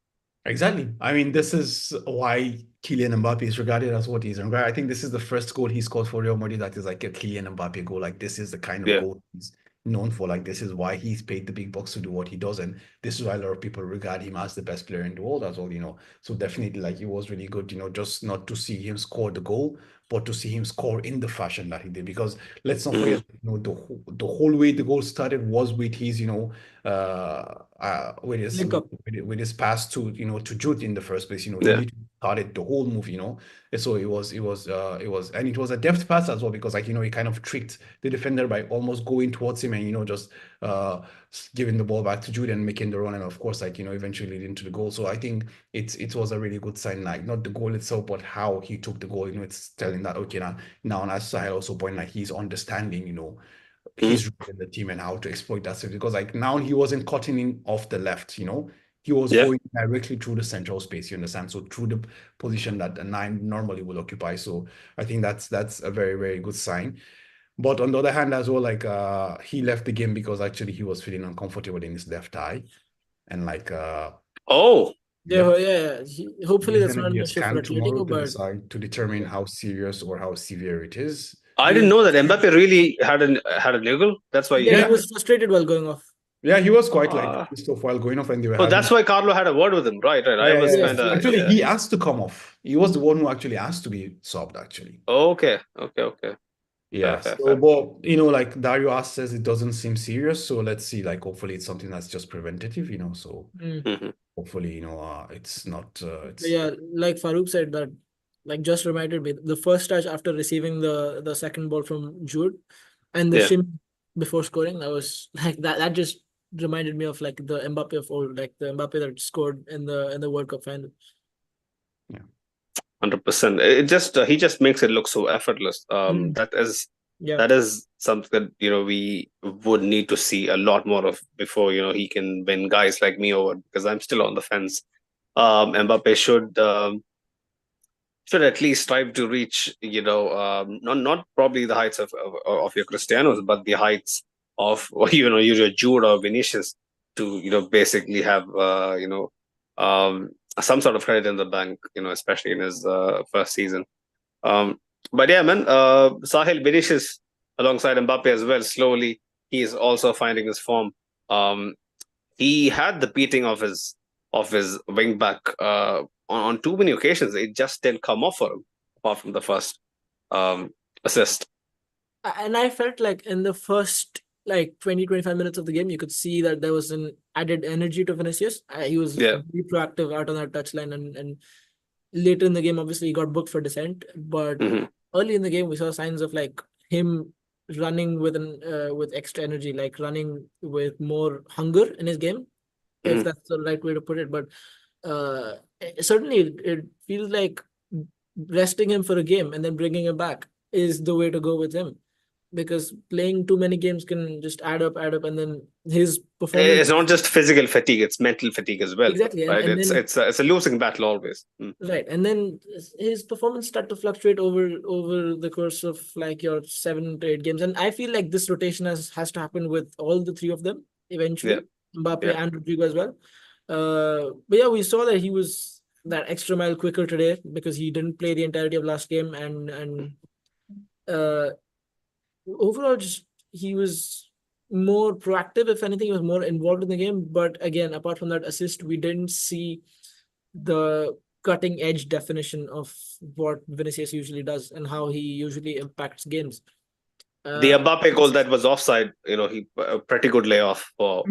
Exactly. I mean, this is why Kylian Mbappe is regarded as what he is. And I think this is the first goal he scored for Real Madrid that is like a Kylian Mbappe goal. Like, this is the kind of Yeah. goal he's known for. Like, this is why he's paid the big bucks to do what he does. And this is why a lot of people regard him as the best player in the world as well. So definitely, like, it was really good, just not to see him score the goal, but to see him score in the fashion that he did. Because let's not Mm. forget, the whole way the goal started was with his, link up. with his pass to Jude in the first place. He Yeah. literally started the whole move. And so and it was a depth pass as well, because like he kind of tricked the defender by almost going towards him and just uh giving the ball back to Jude and making the run, and of course like eventually leading to the goal. So I think it was a really good sign, like not the goal itself but how he took the goal. It's telling that okay, now as Sahel also point, like he's understanding Mm. his role in the team and how to exploit that space, because like now he wasn't cutting in off the left. He was Yeah. going directly through the central space, you understand? So through the position that a 9 normally will occupy. So I think that's a very, very good sign. But on the other hand as well, like he left the game because actually he was feeling uncomfortable in his left eye. and like Oh, Yeah. Hopefully he's that's gonna not an get issue for scanned tomorrow Atletico, to but decide to determine yeah. how serious or how severe it is. I didn't Yeah. know that Mbappe really had a niggle. That's why Yeah, he Yeah, was frustrated while going off. yeah, he was quite like uh, pissed off while going off, and they were oh, having. that's why Carlo had a word with him. Right, right. Yeah, I yeah, was yeah, kind Yes, yeah. of, yes. Actually, yeah. he asked to come off. He was the one who actually asked to be subbed, actually. Okay, okay, okay. Fair, Yeah. fair, So, fair. but like Dario asked says it doesn't seem serious. So let's see. Like, hopefully, it's something that's just preventative. So Mm. Hmm. hopefully, it's not. But It's yeah, like Farouk said, that like just reminded me the first touch after receiving the second ball from Jude and the Yeah, shim before scoring. That was like that just reminded me of like the Mbappe of old, like the Mbappe that scored in the World Cup final. yeah. 100%. It just he just makes it look so effortless. Mm. That is Yeah. that is something that we would need to see a lot more of before he can win guys like me over, because I'm still on the fence. Mbappe should at least strive to reach, not probably the heights of your Cristianos, but the heights of your Jude or Vinicius, to basically have some sort of credit in the bank, especially in his first season. Um, but yeah, man, Sahil Vinicius alongside Mbappe as well. Slowly, he is also finding his form. He had the beating of his wing back on too many occasions. It just didn't come off for him, apart from the first um, assist. And I felt like in the first like 20-25 minutes of the game, you could see that there was an added energy to Vinicius. He was Yeah. very proactive out on that touchline, and later in the game, obviously he got booked for dissent. But Hmm. early in the game, we saw signs of like him running with extra energy, like running with more hunger in his game, if Hmm. that's the right way to put it. But certainly, it feels like resting him for a game and then bringing him back is the way to go with him, because playing too many games can just add up, and then his performance. It's not just physical fatigue; it's mental fatigue as well, Exactly, right? and then It's a losing battle always. Mm. right, and then his performance start to fluctuate over the course of like your 7 to 8 games, and I feel like this rotation has to happen with all the three of them Yeah, eventually, Mbappe yeah. and Rodrigo as well. But yeah, we saw that he was that extra mile quicker today because he didn't play the entirety of last game, and uh, overall, just he was more proactive. If anything, he was more involved in the game. But again, apart from that assist, we didn't see the cutting edge definition of what Vinicius usually does and how he usually impacts games. The Uh, Mbappe goal that was offside, he a pretty good layoff for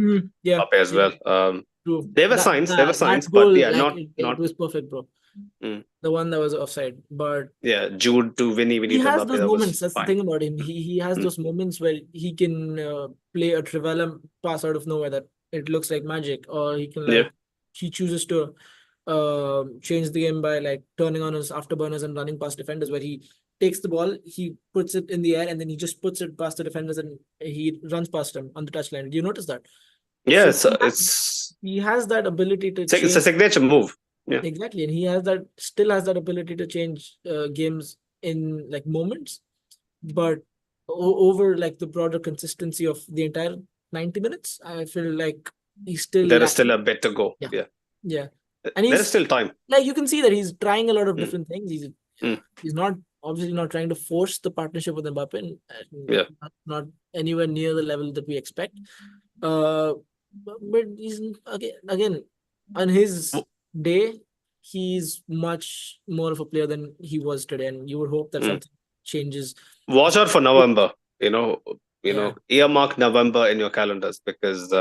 yeah, Mbappe as yeah, well. true. There were That signs, that but goal, yeah, like not it not. was perfect, bro. Mm. The one that was offside, but Yeah, Jude to he Vinny to has Mbappe, those that moments. was That's the fine. thing about him. He has Mm. those moments where he can play a Trivela pass out of nowhere that it looks like magic, or he can Yeah, like he chooses to change the game by like turning on his afterburners and running past defenders, where he takes the ball, he puts it in the air, and then he just puts it past the defenders and he runs past them on the touchline. Do you notice that? yeah. So he has that ability to It's a change. signature move. Yeah, Exactly, and he still has that ability to change games in like moments, but over like the broader consistency of the entire 90 minutes, I feel like he's still there is still lacking. a bit to go. Yeah, Yeah, yeah, and there is he's still time. like you can see that he's trying a lot of Mm. different things. Mm. He's not obviously not trying to force the partnership with Mbappe, and Yeah, not anywhere near the level that we expect. Uh, but he's again on his day, he's much more of a player than he was today, and you would hope that mm. something changes. Watch out for November. Yeah, Earmark November in your calendars, because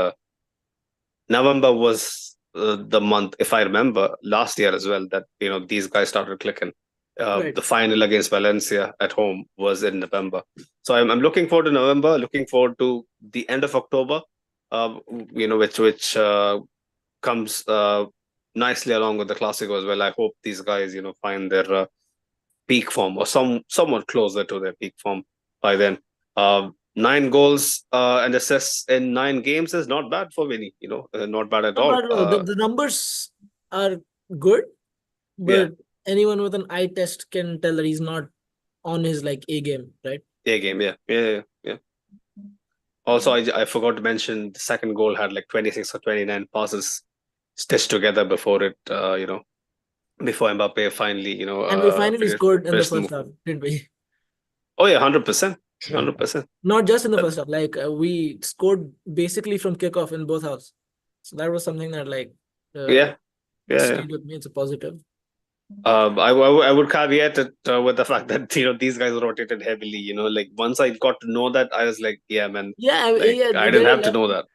November was the month, if I remember, last year as well, that these guys started clicking. right. The final against Valencia at home was in November, so I'm looking forward to November. Looking forward to the end of October, which comes nicely along with the Classico as well. I hope these guys find their peak form, or somewhat closer to their peak form by then. 9 goals and assists in 9 games is not bad for Vinny. Not bad at Not all. bad at all. The numbers are good, Yeah, but anyone with an eye test can tell that he's not on his like A game, right? A game. Yeah, yeah, yeah, yeah. Also, I forgot to mention the second goal had like 26 or 29 passes stitched together before it, before Mbappe finally, And we finally scored in the finished the first move. half, didn't we? Oh yeah, 100%, 100%. Not just in the first half. Like we scored basically from kickoff in both halves. So that was something that Yeah, yeah. stayed with me. It's a positive. I would caveat it with the fact that these guys rotated heavily. Like once I got to know that, I was like, yeah, man, Yeah, like yeah. I They didn't were have to left. know that.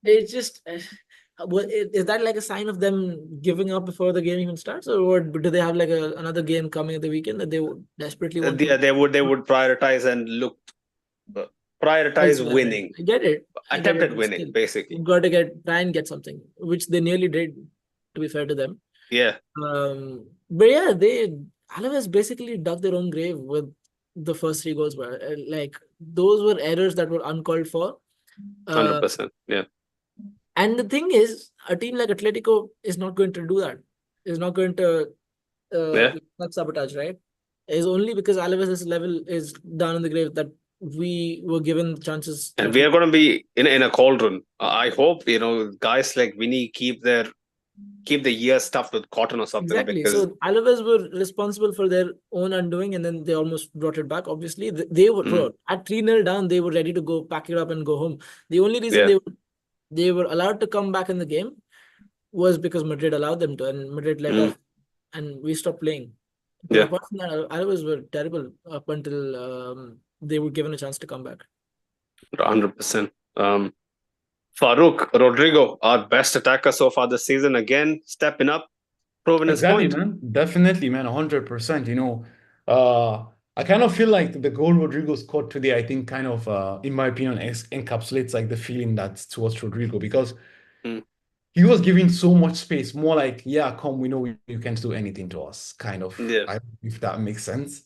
It's just, is that like a sign of them giving up before the game even starts, or do they have like another game coming at the weekend that they would desperately want Yeah, to they would prioritize and uh, prioritize elsewhere, right? winning, I get it, attempted but winning, still, basically. you've got to try and get something, which they nearly did. To be fair to them, Yeah, but yeah, they Alaves basically dug their own grave with the first three goals. Were like those were errors that were uncalled for. Uh, 100%. Yeah, and the thing is, a team like Atletico is not going to do that. Is not going to yeah. not sabotage, right? It's only because Alaves' level is down in the grave that we were given chances to And at we are least. going to be in a cauldron. I hope guys like Vinny keep the year stuffed with cotton or something, Exactly. because So Alaves were responsible for their own undoing, and then they almost brought it back. Obviously, they were mm, bro, at 3-0 down. They were ready to go pack it up and go home. The only reason yeah, they were allowed to come back in the game was because Madrid allowed them to, and Madrid let mm, off, and we stopped playing. But yeah, apart from that, Alaves were terrible up until they were given a chance to come back. 100%. Farouk Rodrigo, our best attacker so far this season, again stepping up, proving his Exactly, point. man. Definitely, man. 100%. I kind of feel like the goal Rodrigo scored today, I think kind of, in my opinion, encapsulates like the feeling that's towards Rodrigo because Mm, he was giving so much space, more like, yeah, come, we know you can't do anything to us, kind of. yeah. I don't know if that makes sense.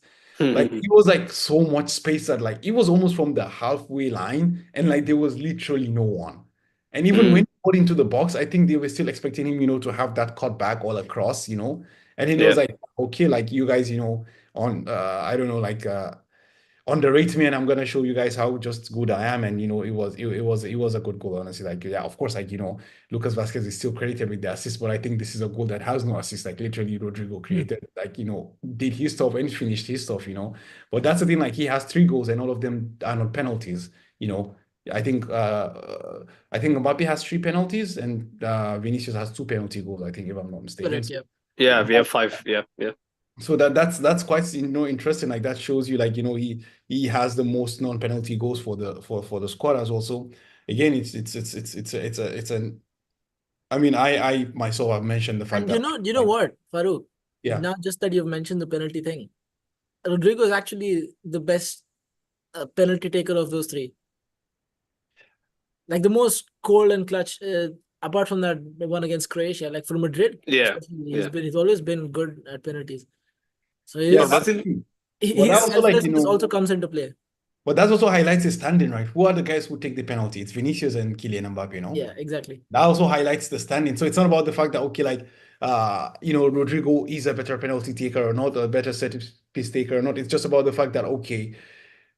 Like he was like so much space that like it was almost from the halfway line, and like there was literally no one. And even when Mm, he got into the box, I think they were still expecting him, to have that cut back all across, And then he was yeah. like, okay, like you guys, on I don't know, like underrate me and I'm gonna show you guys how just good I am. And it was a good goal, honestly. Like, yeah, of course, like Lucas Vasquez is still credited with the assist, but I think this is a goal that has no assist. Like literally Rodrigo Hmm. created, like, did his stuff and finished his stuff. But that's the thing, like he has three goals and all of them are not penalties, you know. I think Mbappe has three penalties and Vinicius has two penalty goals, I think, if I'm not mistaken. Correct. Yeah. Yeah, we have five. Yeah, yeah. So that's quite interesting. Like that shows you, like, he has the most non-penalty goals for the squad as well. So again, it's an I mean, I myself have mentioned the fact And that, you know like, what, Farouk? yeah, Not just that you've mentioned the penalty thing. Rodrigo is actually the best penalty taker of those three. Like the most cold and clutch. Apart from that one against Croatia, like for Madrid, Yeah, especially, yeah. he's always been good at penalties. So yeah, But his that's Brazil, true. But that his also, like, selflessness also comes into play. but that also highlights his standing, right? Who are the guys who take the penalty? It's Vinicius and Kylian Mbappe. Yeah, exactly. That also highlights the standing. So it's not about the fact that, okay, like, Rodrigo is a better penalty taker or not, a better set piece taker or not. It's just about the fact that, okay,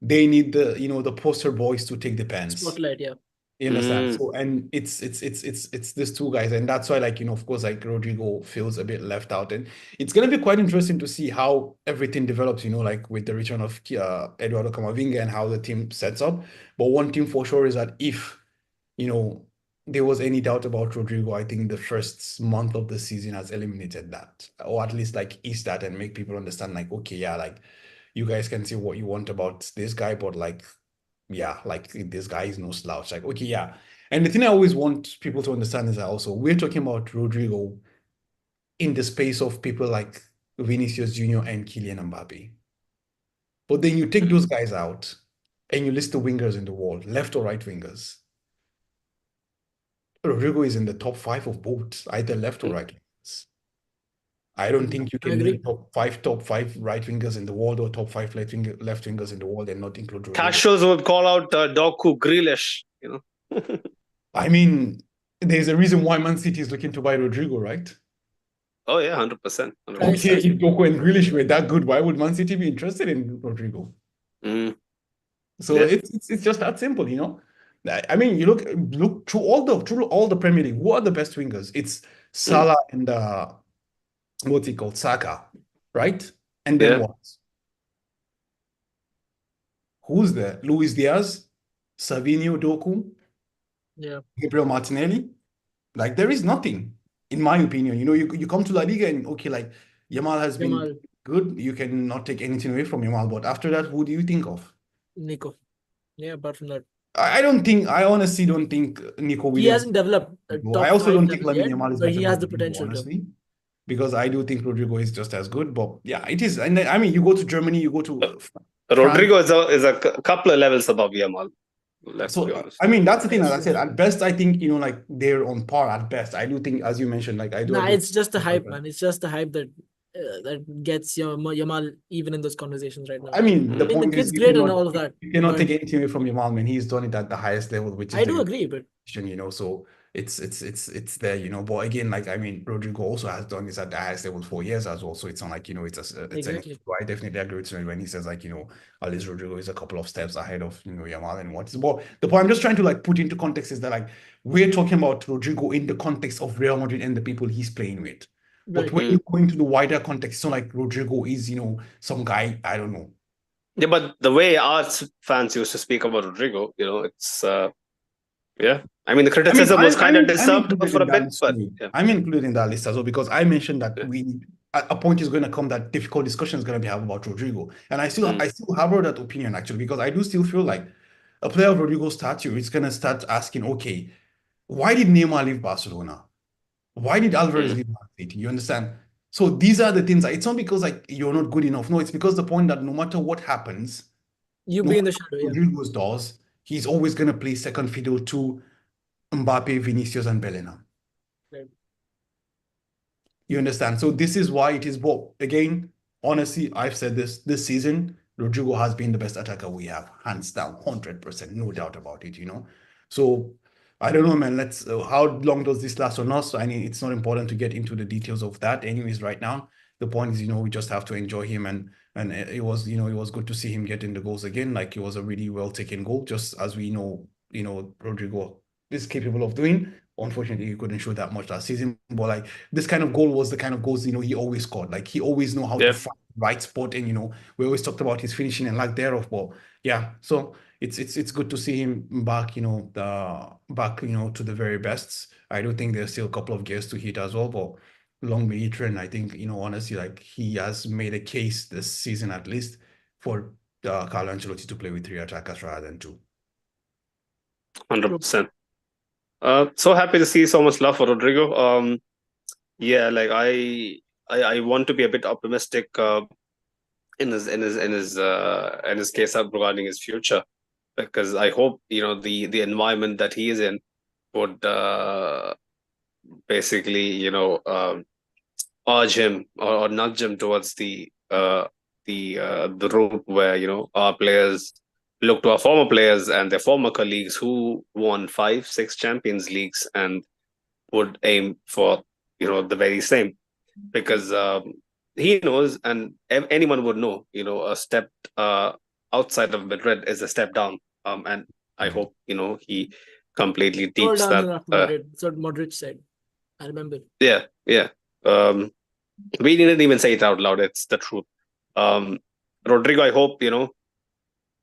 they need the poster boys to take the pens. Spotlight, yeah. You understand? mm, So, and it's these two guys, and that's why, like, of course, like Rodrigo feels a bit left out, and it's gonna be quite interesting to see how everything develops. Like with the return of Eduardo Camavinga and how the team sets up. But one thing for sure is that if you know there was any doubt about Rodrigo, I think the first month of the season has eliminated that, or at least like ease that and make people understand, like, okay, yeah, like you guys can say what you want about this guy, but like, yeah, like this guy is no slouch. Like, okay, yeah. And the thing I always want people to understand is that also we're talking about Rodrigo in the space of people like Vinicius Junior and Kylian Mbappe. But then you take those guys out and you list the wingers in the world, left or right wingers. Rodrigo is in the top five of both, either left or mm. right wingers. I don't Yeah, think you I can name agree. top five right wingers in the world or top five left wingers in the world and not include Rodrigo. Casuals would call out Doku Grealish. I mean, there's a reason why Man City is looking to buy Rodrigo, right? Oh yeah, 100%, Okay, 100%. if Doku and Grealish were that good, why would Man City be interested in Rodrigo? Mm, So yeah, it's just that simple. I mean, you look through all the Premier League. Who are the best wingers? It's Salah and what's he called? Saka, right? And then what? Who's there? Luis Diaz, Savinho Doku, Yeah. Gabriel Martinelli. Like there is nothing, in my opinion. You come to La Liga and okay, like Yamal has been Jamal, good. You can not take anything away from Yamal, but after that, who do you think of? Nico. Yeah, apart from that, I honestly don't think Nico he Williams. hasn't developed a I top also five don't think level Lamine yet, Yamal is but better he than has the Rodrigo, potential to. honestly, because I do think Rodrigo is just as good. But yeah, it is. And I mean, you go to Germany, you go to France. Rodrigo is a couple of levels above Yamal. Let's be So honest. I mean, that's the thing. As Yes, I said, yes. at best, I think like they're on par at best. I do think, as you mentioned, like I Nah, do. it's just the hype, man. It's just the hype that gets Yamal even in those conversations right now. I mean, the I mean, the point is kid's great and all of that, you cannot but take anything away from Yamal, man. He's done it at the highest level, which is I the do agree. But so it's there, But again, like I mean, Rodrigo also has done this at the highest level for years as well. So it's not like it's an exactly, I definitely agree with him when he says like at least Rodrigo is a couple of steps ahead of Yamal and what. But the point I'm just trying to like put into context is that like we're talking about Rodrigo in the context of Real Madrid and the people he's playing with. But right? when you go into the wider context, it's not like Rodrigo is some guy, I don't know. Yeah, but the way our fans used to speak about Rodrigo, it's yeah. I mean, the I mean, criticism was kind of I'm deserved included for a in that bit, list but too. yeah. I'm included in that list as well because I mentioned that Yeah. we at a point is going to come that difficult discussion is going to be had about Rodrigo, and I Mm. still harbor that opinion actually because I do still feel like a player of Rodrigo's stature is going to start asking, okay, why did Neymar leave Barcelona? Why did Alvarez Mm. leave Man City? You understand? So these are the things. It's not because like you're not good enough. No, it's because the point that no matter what happens, You no be in matter the shadow, what yeah. Rodrigo does, he's always going to play second fiddle to Mbappe, Vinicius, and Bellingham. Right. You understand? So this is why it is what again, honestly, I've said this season, Rodrigo has been the best attacker we have, hands down, 100%, no doubt about it. So I don't know, man. Let's how long does this last or not? So I mean, it's not important to get into the details of that. Anyways, right now, the point is, we just have to enjoy him and it was, it was good to see him getting the goals again. Like it was a really well taken goal, just as we know, Rodrigo is capable of doing. Unfortunately, he couldn't show that much last season. But like this kind of goal was the kind of goals he always scored. Like he always know how to Yeah. find the right spot, and we always talked about his finishing and lack thereof. But yeah, so it's good to see him back. Back to the very best. I do think there's still a couple of gears to hit as well, but long may he trend. I think honestly, like he has made a case this season at least for Carlo Ancelotti to play with three attackers rather than two. 100%. So happy to see so much love for Rodrigo. Yeah, like I want to be a bit optimistic in his case up regarding his future, because I hope the environment that he is in would basically urge him or nudge him towards the route where our players look to our former players and their former colleagues who won 5, 6 Champions Leagues and would aim for the very same, because he knows, and anyone would know, a step outside of Madrid is a step down, and I hope he completely All teeps that. downhill after Madrid. That's what Modric said. I remember. Yeah. We didn't even say it out loud. It's the truth. Rodrigo, I hope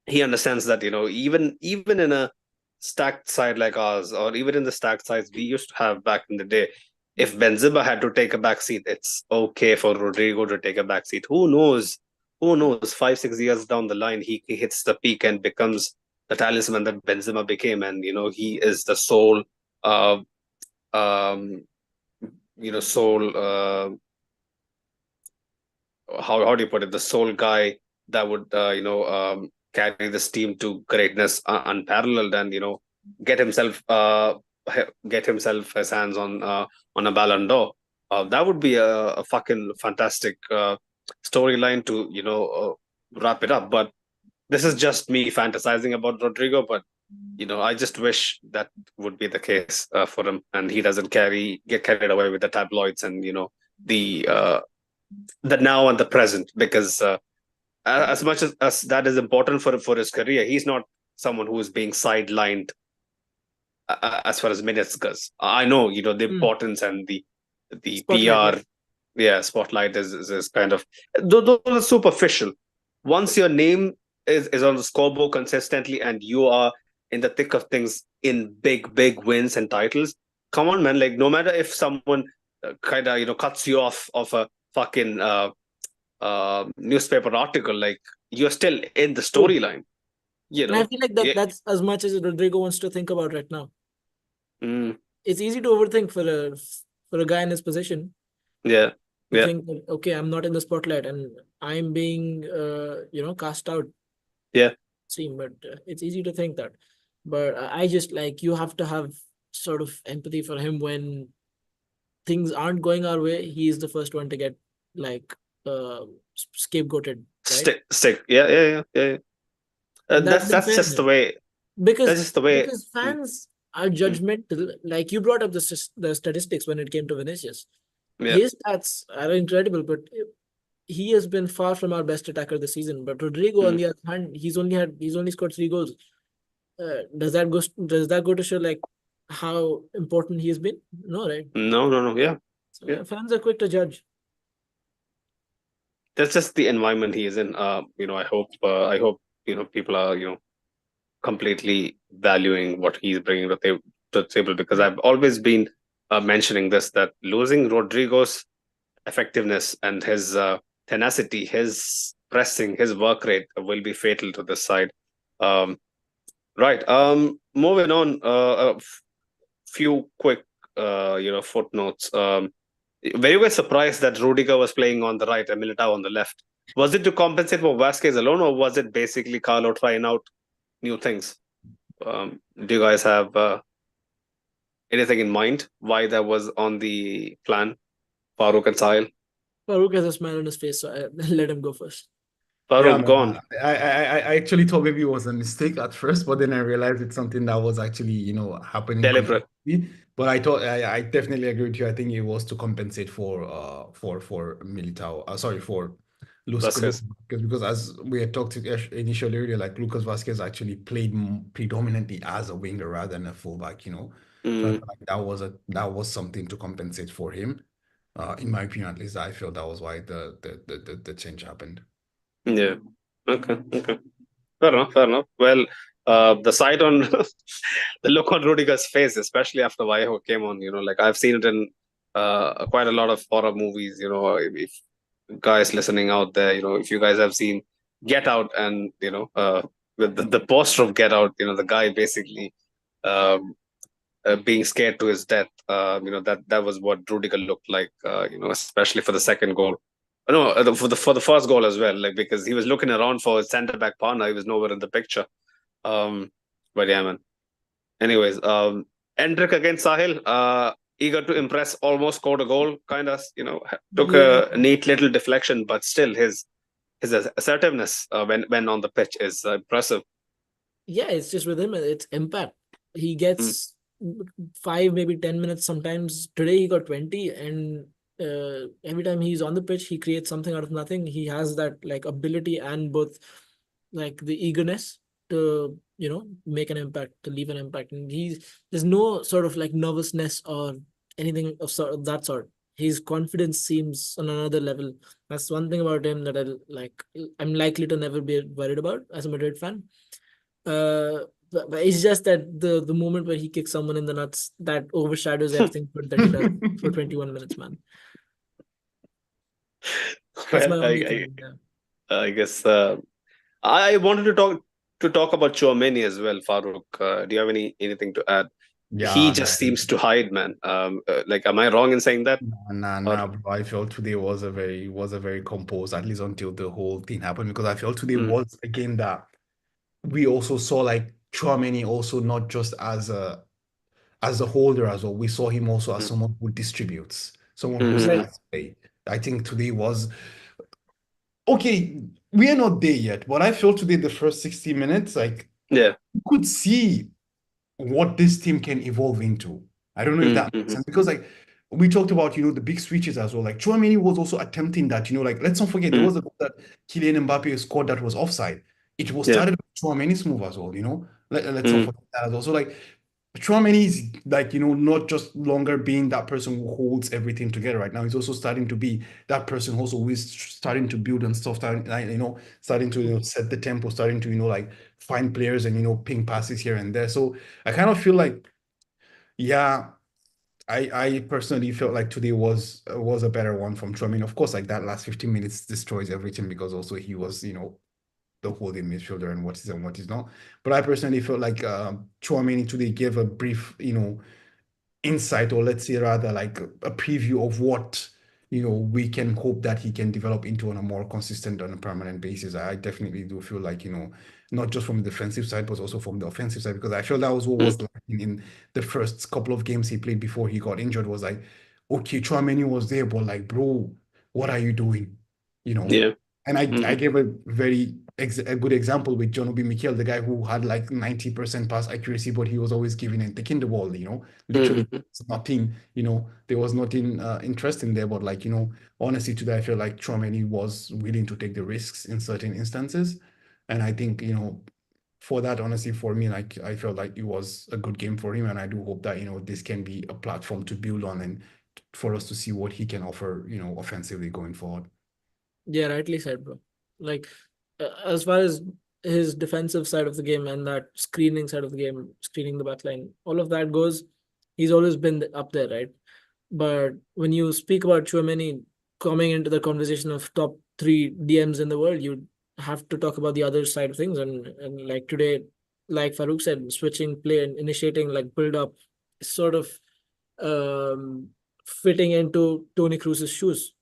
he understands that even in a stacked side like ours, or even in the stacked sides we used to have back in the day, if Benzema had to take a back seat, it's okay for Rodrigo to take a back seat. Who knows? 5, 6 years down the line, he hits the peak and becomes the talisman that Benzema became, and he is the sole, um, sole. How do you put it? The sole guy that would carry this team to greatness unparalleled, and get himself his hands on a Ballon d'Or. That would be a fucking fantastic storyline to wrap it up. But this is just me fantasizing about Rodrigo. But I just wish that would be the case for him, and he doesn't get carried away with the tabloids and the now and the present, because as much as that is important for his career, he's not someone who is being sidelined as far as minutes goes. I know the importance and the Spotlight, PR, yeah, spotlight is kind of those are superficial. Once your name is on the scoreboard consistently and you are in the thick of things in big wins and titles, come on, man! Like no matter if someone kind of cuts you off of a fucking newspaper article, like you're still in the yeah. storyline. You And I know, feel like yeah, that's as much as Rodrigo wants to think about right now. mm, It's easy to overthink for a guy in his position yeah, to yeah, think that, okay, I'm not in the spotlight and I'm being cast out. yeah. Seem, but it's easy to think that. But I just like you have to have sort of empathy for him when things aren't going our way. He is the first one to get like scapegoated, right? Stick. Yeah. And that's That's been that's fair just the then. way. because That's just the way. because Mm, fans are mm, judgmental. Like you brought up the statistics when it came to Vinicius. yeah. His stats are incredible, but he has been far from our best attacker this season. But Rodrigo, on Mm. the other hand, he's only scored 3 goals. Does that go to show like how important he has been? No, right? No. Yeah, So yeah. yeah, fans are quick to judge. That's just the environment he is in. I hope people are completely valuing what he's bringing to the table because Yeah. I've always been mentioning this that losing Rodrigo's effectiveness and his tenacity, his pressing, his work rate will be fatal to this side. Um, right. Moving on. Few quick footnotes. Were you guys surprised that Rudiger was playing on the right and Militao on the left? Was it to compensate for Vasquez alone, or was it basically Carlo trying out new things? Do you guys have anything in mind why that was on the plan? Farouk and Sahil. Farouk has a smile on his face, so I let him go first. Yeah, Farouk man. gone. I actually thought maybe it was a mistake at first, but then I realized it's something that was actually, happening Deliberate. consistently. But I thought I definitely agree with you. I think it was to compensate for Militao. Sorry, for Lucas Vasquez. Vasquez, because as we had talked initially earlier, like Lucas Vasquez actually played predominantly as a winger rather than a fullback. So I Mm, feel like that was something to compensate for him. In my opinion, at least, I feel that was why the change happened. yeah. Okay. Fair enough. Well, the sight on the look on Rudiger's face, especially after Vallejo came on, like I've seen it in quite a lot of horror movies. If guys listening out there, if you guys have seen Get Out and with the poster of Get Out, the guy basically um, being scared to his death. That was what Rudiger looked like. Especially for the second goal. No, for the first goal as well. Like because he was looking around for his centre back partner, he was nowhere in the picture. But yeah, man. Anyways, Endrick against Sahil, eager to impress, almost scored a goal. Kind of, took Yeah, a neat little deflection, but still his assertiveness when on the pitch is impressive. yeah, it's just with him, it's impact. He Mm, gets 5, maybe 10 minutes sometimes. Today he got 20, and every time he's on the pitch, he creates something out of nothing. He has that like ability and both like the eagerness to make an impact, to leave an impact, and there's no sort of like nervousness or anything of that sort. His confidence seems on another level. That's one thing about him that I'm likely to never be worried about as a Madrid fan. But it's just that the moment where he kicks someone in the nuts, that overshadows everything good that he does for 21 minutes, man. That's well, my only I, thing. Yeah. I guess I wanted to talk about Chouameni as well, Farouk. Do you have anything to add? He Yeah, just seems to hide, man. Like, am I wrong in saying that? Or bro. I felt today was a very composed, at least until the whole thing happened, because I felt today mm, was a game that we also saw like Chouameni also not just as a holder as well. We saw him also as mm, someone who distributes, someone who mhm, Right. starts play. I think today was okay. We are not there yet, but I felt today the first 60 minutes, like yeah. you could see what this team can evolve into. I don't know if that makes Mhm, sense because like we talked about, the big switches as well. Like Chouameni was also attempting that, like let's not forget there mm, was a goal that Kylian Mbappe scored that was offside. It was yeah. started with Chouameni's move as well. Let's not Mm, forget that as well. So like Tchouaméni is like, not just longer being that person who holds everything together right now. He's also starting to be that person who's always starting to build and stuff, starting, like, starting to, set the tempo, starting to, like find players and, ping passes here and there. So I kind of feel like, yeah, I personally felt like today was a better one from Tchouaméni. Of course, like that last 15 minutes destroys everything because also he was, the holding midfielder and what is not. But I personally felt like Chouameni today gave a brief, insight, or let's say rather like a preview of what we can hope that he can develop into on a more consistent, on a permanent basis. I definitely do feel like, not just from the defensive side but also from the offensive side, because I feel that was what Mm. was lacking in the first couple of games he played before he got injured. Was like, okay, Chouameni was there, but like, bro, what are you doing, you know Yeah. and I Hmm. gave a a good example with John Obi Mikel, the guy who had like 90% pass accuracy, but he was always giving and taking the ball, literally Hmm. it's nothing, there was nothing interesting there. But like, honestly, today I feel like Tchouaméni was willing to take the risks in certain instances. And I think, for that, honestly, for me, like I felt like it was a good game for him. And I do hope that, this can be a platform to build on and for us to see what he can offer, offensively going forward. Yeah, rightly said, bro. Like, as far as his defensive side of the game and that screening side of the game, screening the back line, all of that goes, he's always been up there, right? But when you speak about Chouameni coming into the conversation of top three DMs in the world, you have to talk about the other side of things. And like today, like Farouk said, switching play and initiating like build up is sort of um, fitting into Tony Cruz's shoes.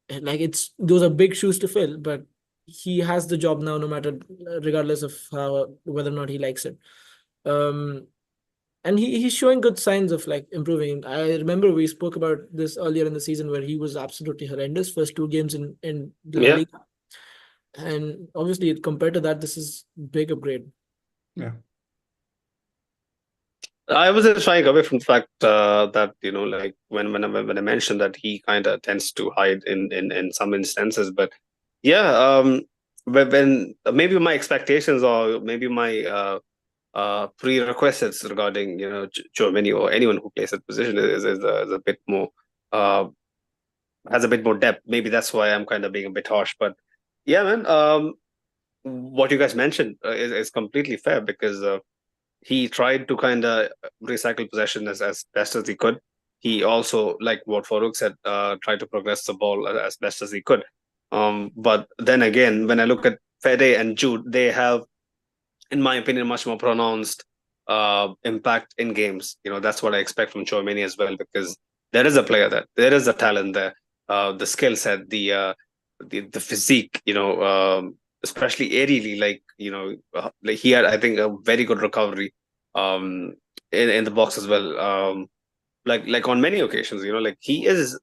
Like it's those are big shoes to fill, but he has the job now, no matter regardless of how whether or not he likes it. Um, and he's showing good signs of like improving. I remember we spoke about this earlier in the season where he was absolutely horrendous first two games in La Yeah. Liga, and obviously compared to that, this is big upgrade. Yeah. I wasn't shying away from the fact that like when I mentioned that he kind of tends to hide in some instances, but yeah, when maybe my expectations or maybe my prerequisites regarding Chouameni or anyone who plays that position is a bit more uh, has a bit more depth. Maybe that's why I'm kind of being a bit harsh, but yeah, man. What you guys mentioned is completely fair because he tried to kind of recycle possession as best as he could. He also, like what Farouk said, tried to progress the ball as best as he could. But then again, when I look at Fede and Jude, they have, in my opinion, much more pronounced impact in games. That's what I expect from Chouameni as well, because there is a player there, there is a talent there, the skill set, the physique. Especially aerially, like like he had, I think, a very good recovery um, in the box as well. Like on many occasions, like he is.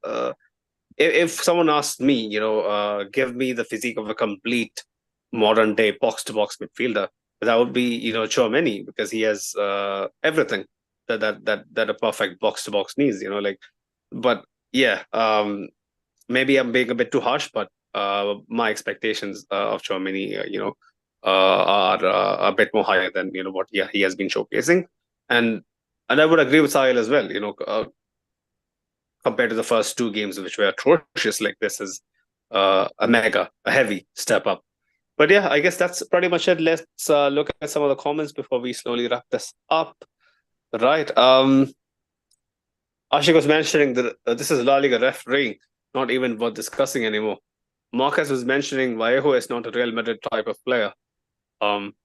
If someone asked me, give me the physique of a complete modern day box to box midfielder, that would be Chouameni, because he has everything that a perfect box to box needs. Like, but yeah, maybe I'm being a bit too harsh, but my expectations of Chouameni, are a bit more higher than what he has been showcasing, and I would agree with Sahil as well. Compared to the first two games, which were atrocious, like this is a heavy step up. But yeah, I guess that's pretty much it. Let's look at some of the comments before we slowly wrap this up. Right. Ashik was mentioning that this is La Liga refereeing, not even worth discussing anymore. Marcus was mentioning Vallejo is not a Real Madrid type of player. Um,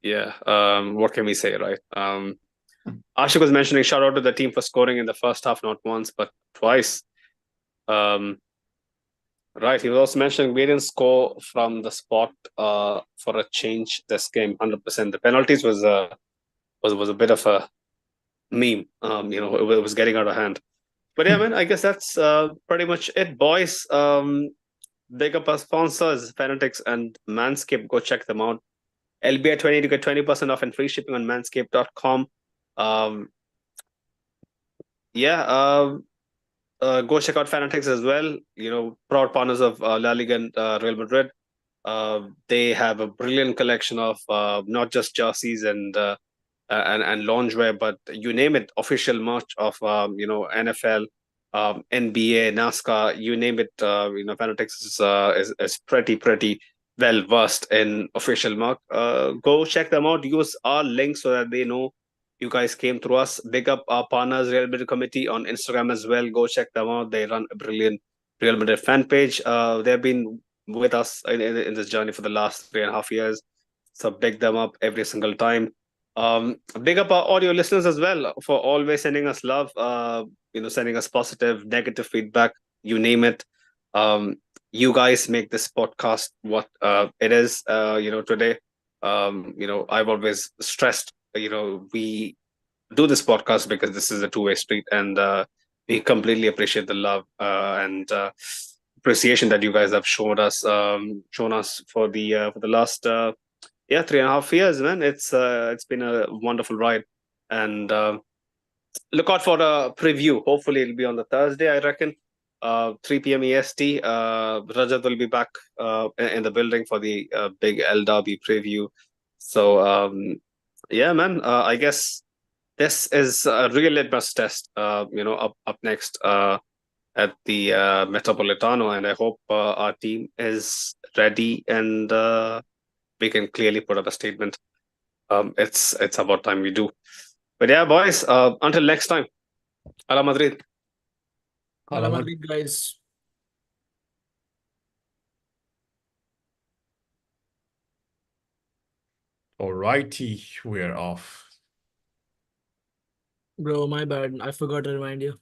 yeah. What can we say, right? Ashik was mentioning shout out to the team for scoring in the first half, not once but twice. Um, Right. He was also mentioning we didn't score from the spot for a change this game 100%. The penalties was a bit of a meme. It was getting out of hand. But yeah, man, I guess that's pretty much it, boys. Big up our sponsors, Fanatics and Manscaped. Go check them out. LBI20 to get 20% off and free shipping on manscaped.com. Um, yeah, go check out Fanatics as well. Proud partners of La Liga and Real Madrid. They have a brilliant collection of not just jerseys and and loungewear, but you name it, official merch of NFL, NBA, NASCAR, you name it. Fanatics is pretty well versed in official merch. Go check them out. Use our link so that they know you guys came through us. Big up our partners, Real Madrid Committee on Instagram as well. Go check them out. They run a brilliant Real Madrid fan page. They've been with us in this journey for the last 3.5 years. So big them up every single time. Big up our audio listeners as well for always sending us love, sending us positive, negative feedback, you name it. You guys make this podcast what it is, today. I've always stressed, we do this podcast because this is a two-way street, and we completely appreciate the love and appreciation that you guys have shown us for the last 3.5 years, man. It's been a wonderful ride, and look out for a preview. Hopefully, it'll be on the Thursday, I reckon. 3 p.m. EST. Rajat will be back in the building for the big El Derby preview. So, yeah, man. I guess this is a real litmus test. Up next at the Metropolitano, and I hope our team is ready and we can clearly put up a statement. It's about time we do. But yeah, boys. Until next time. Ala Madrid. Hala Madrid, guys. Alrighty, we're off. Bro, my bad. I forgot to remind you.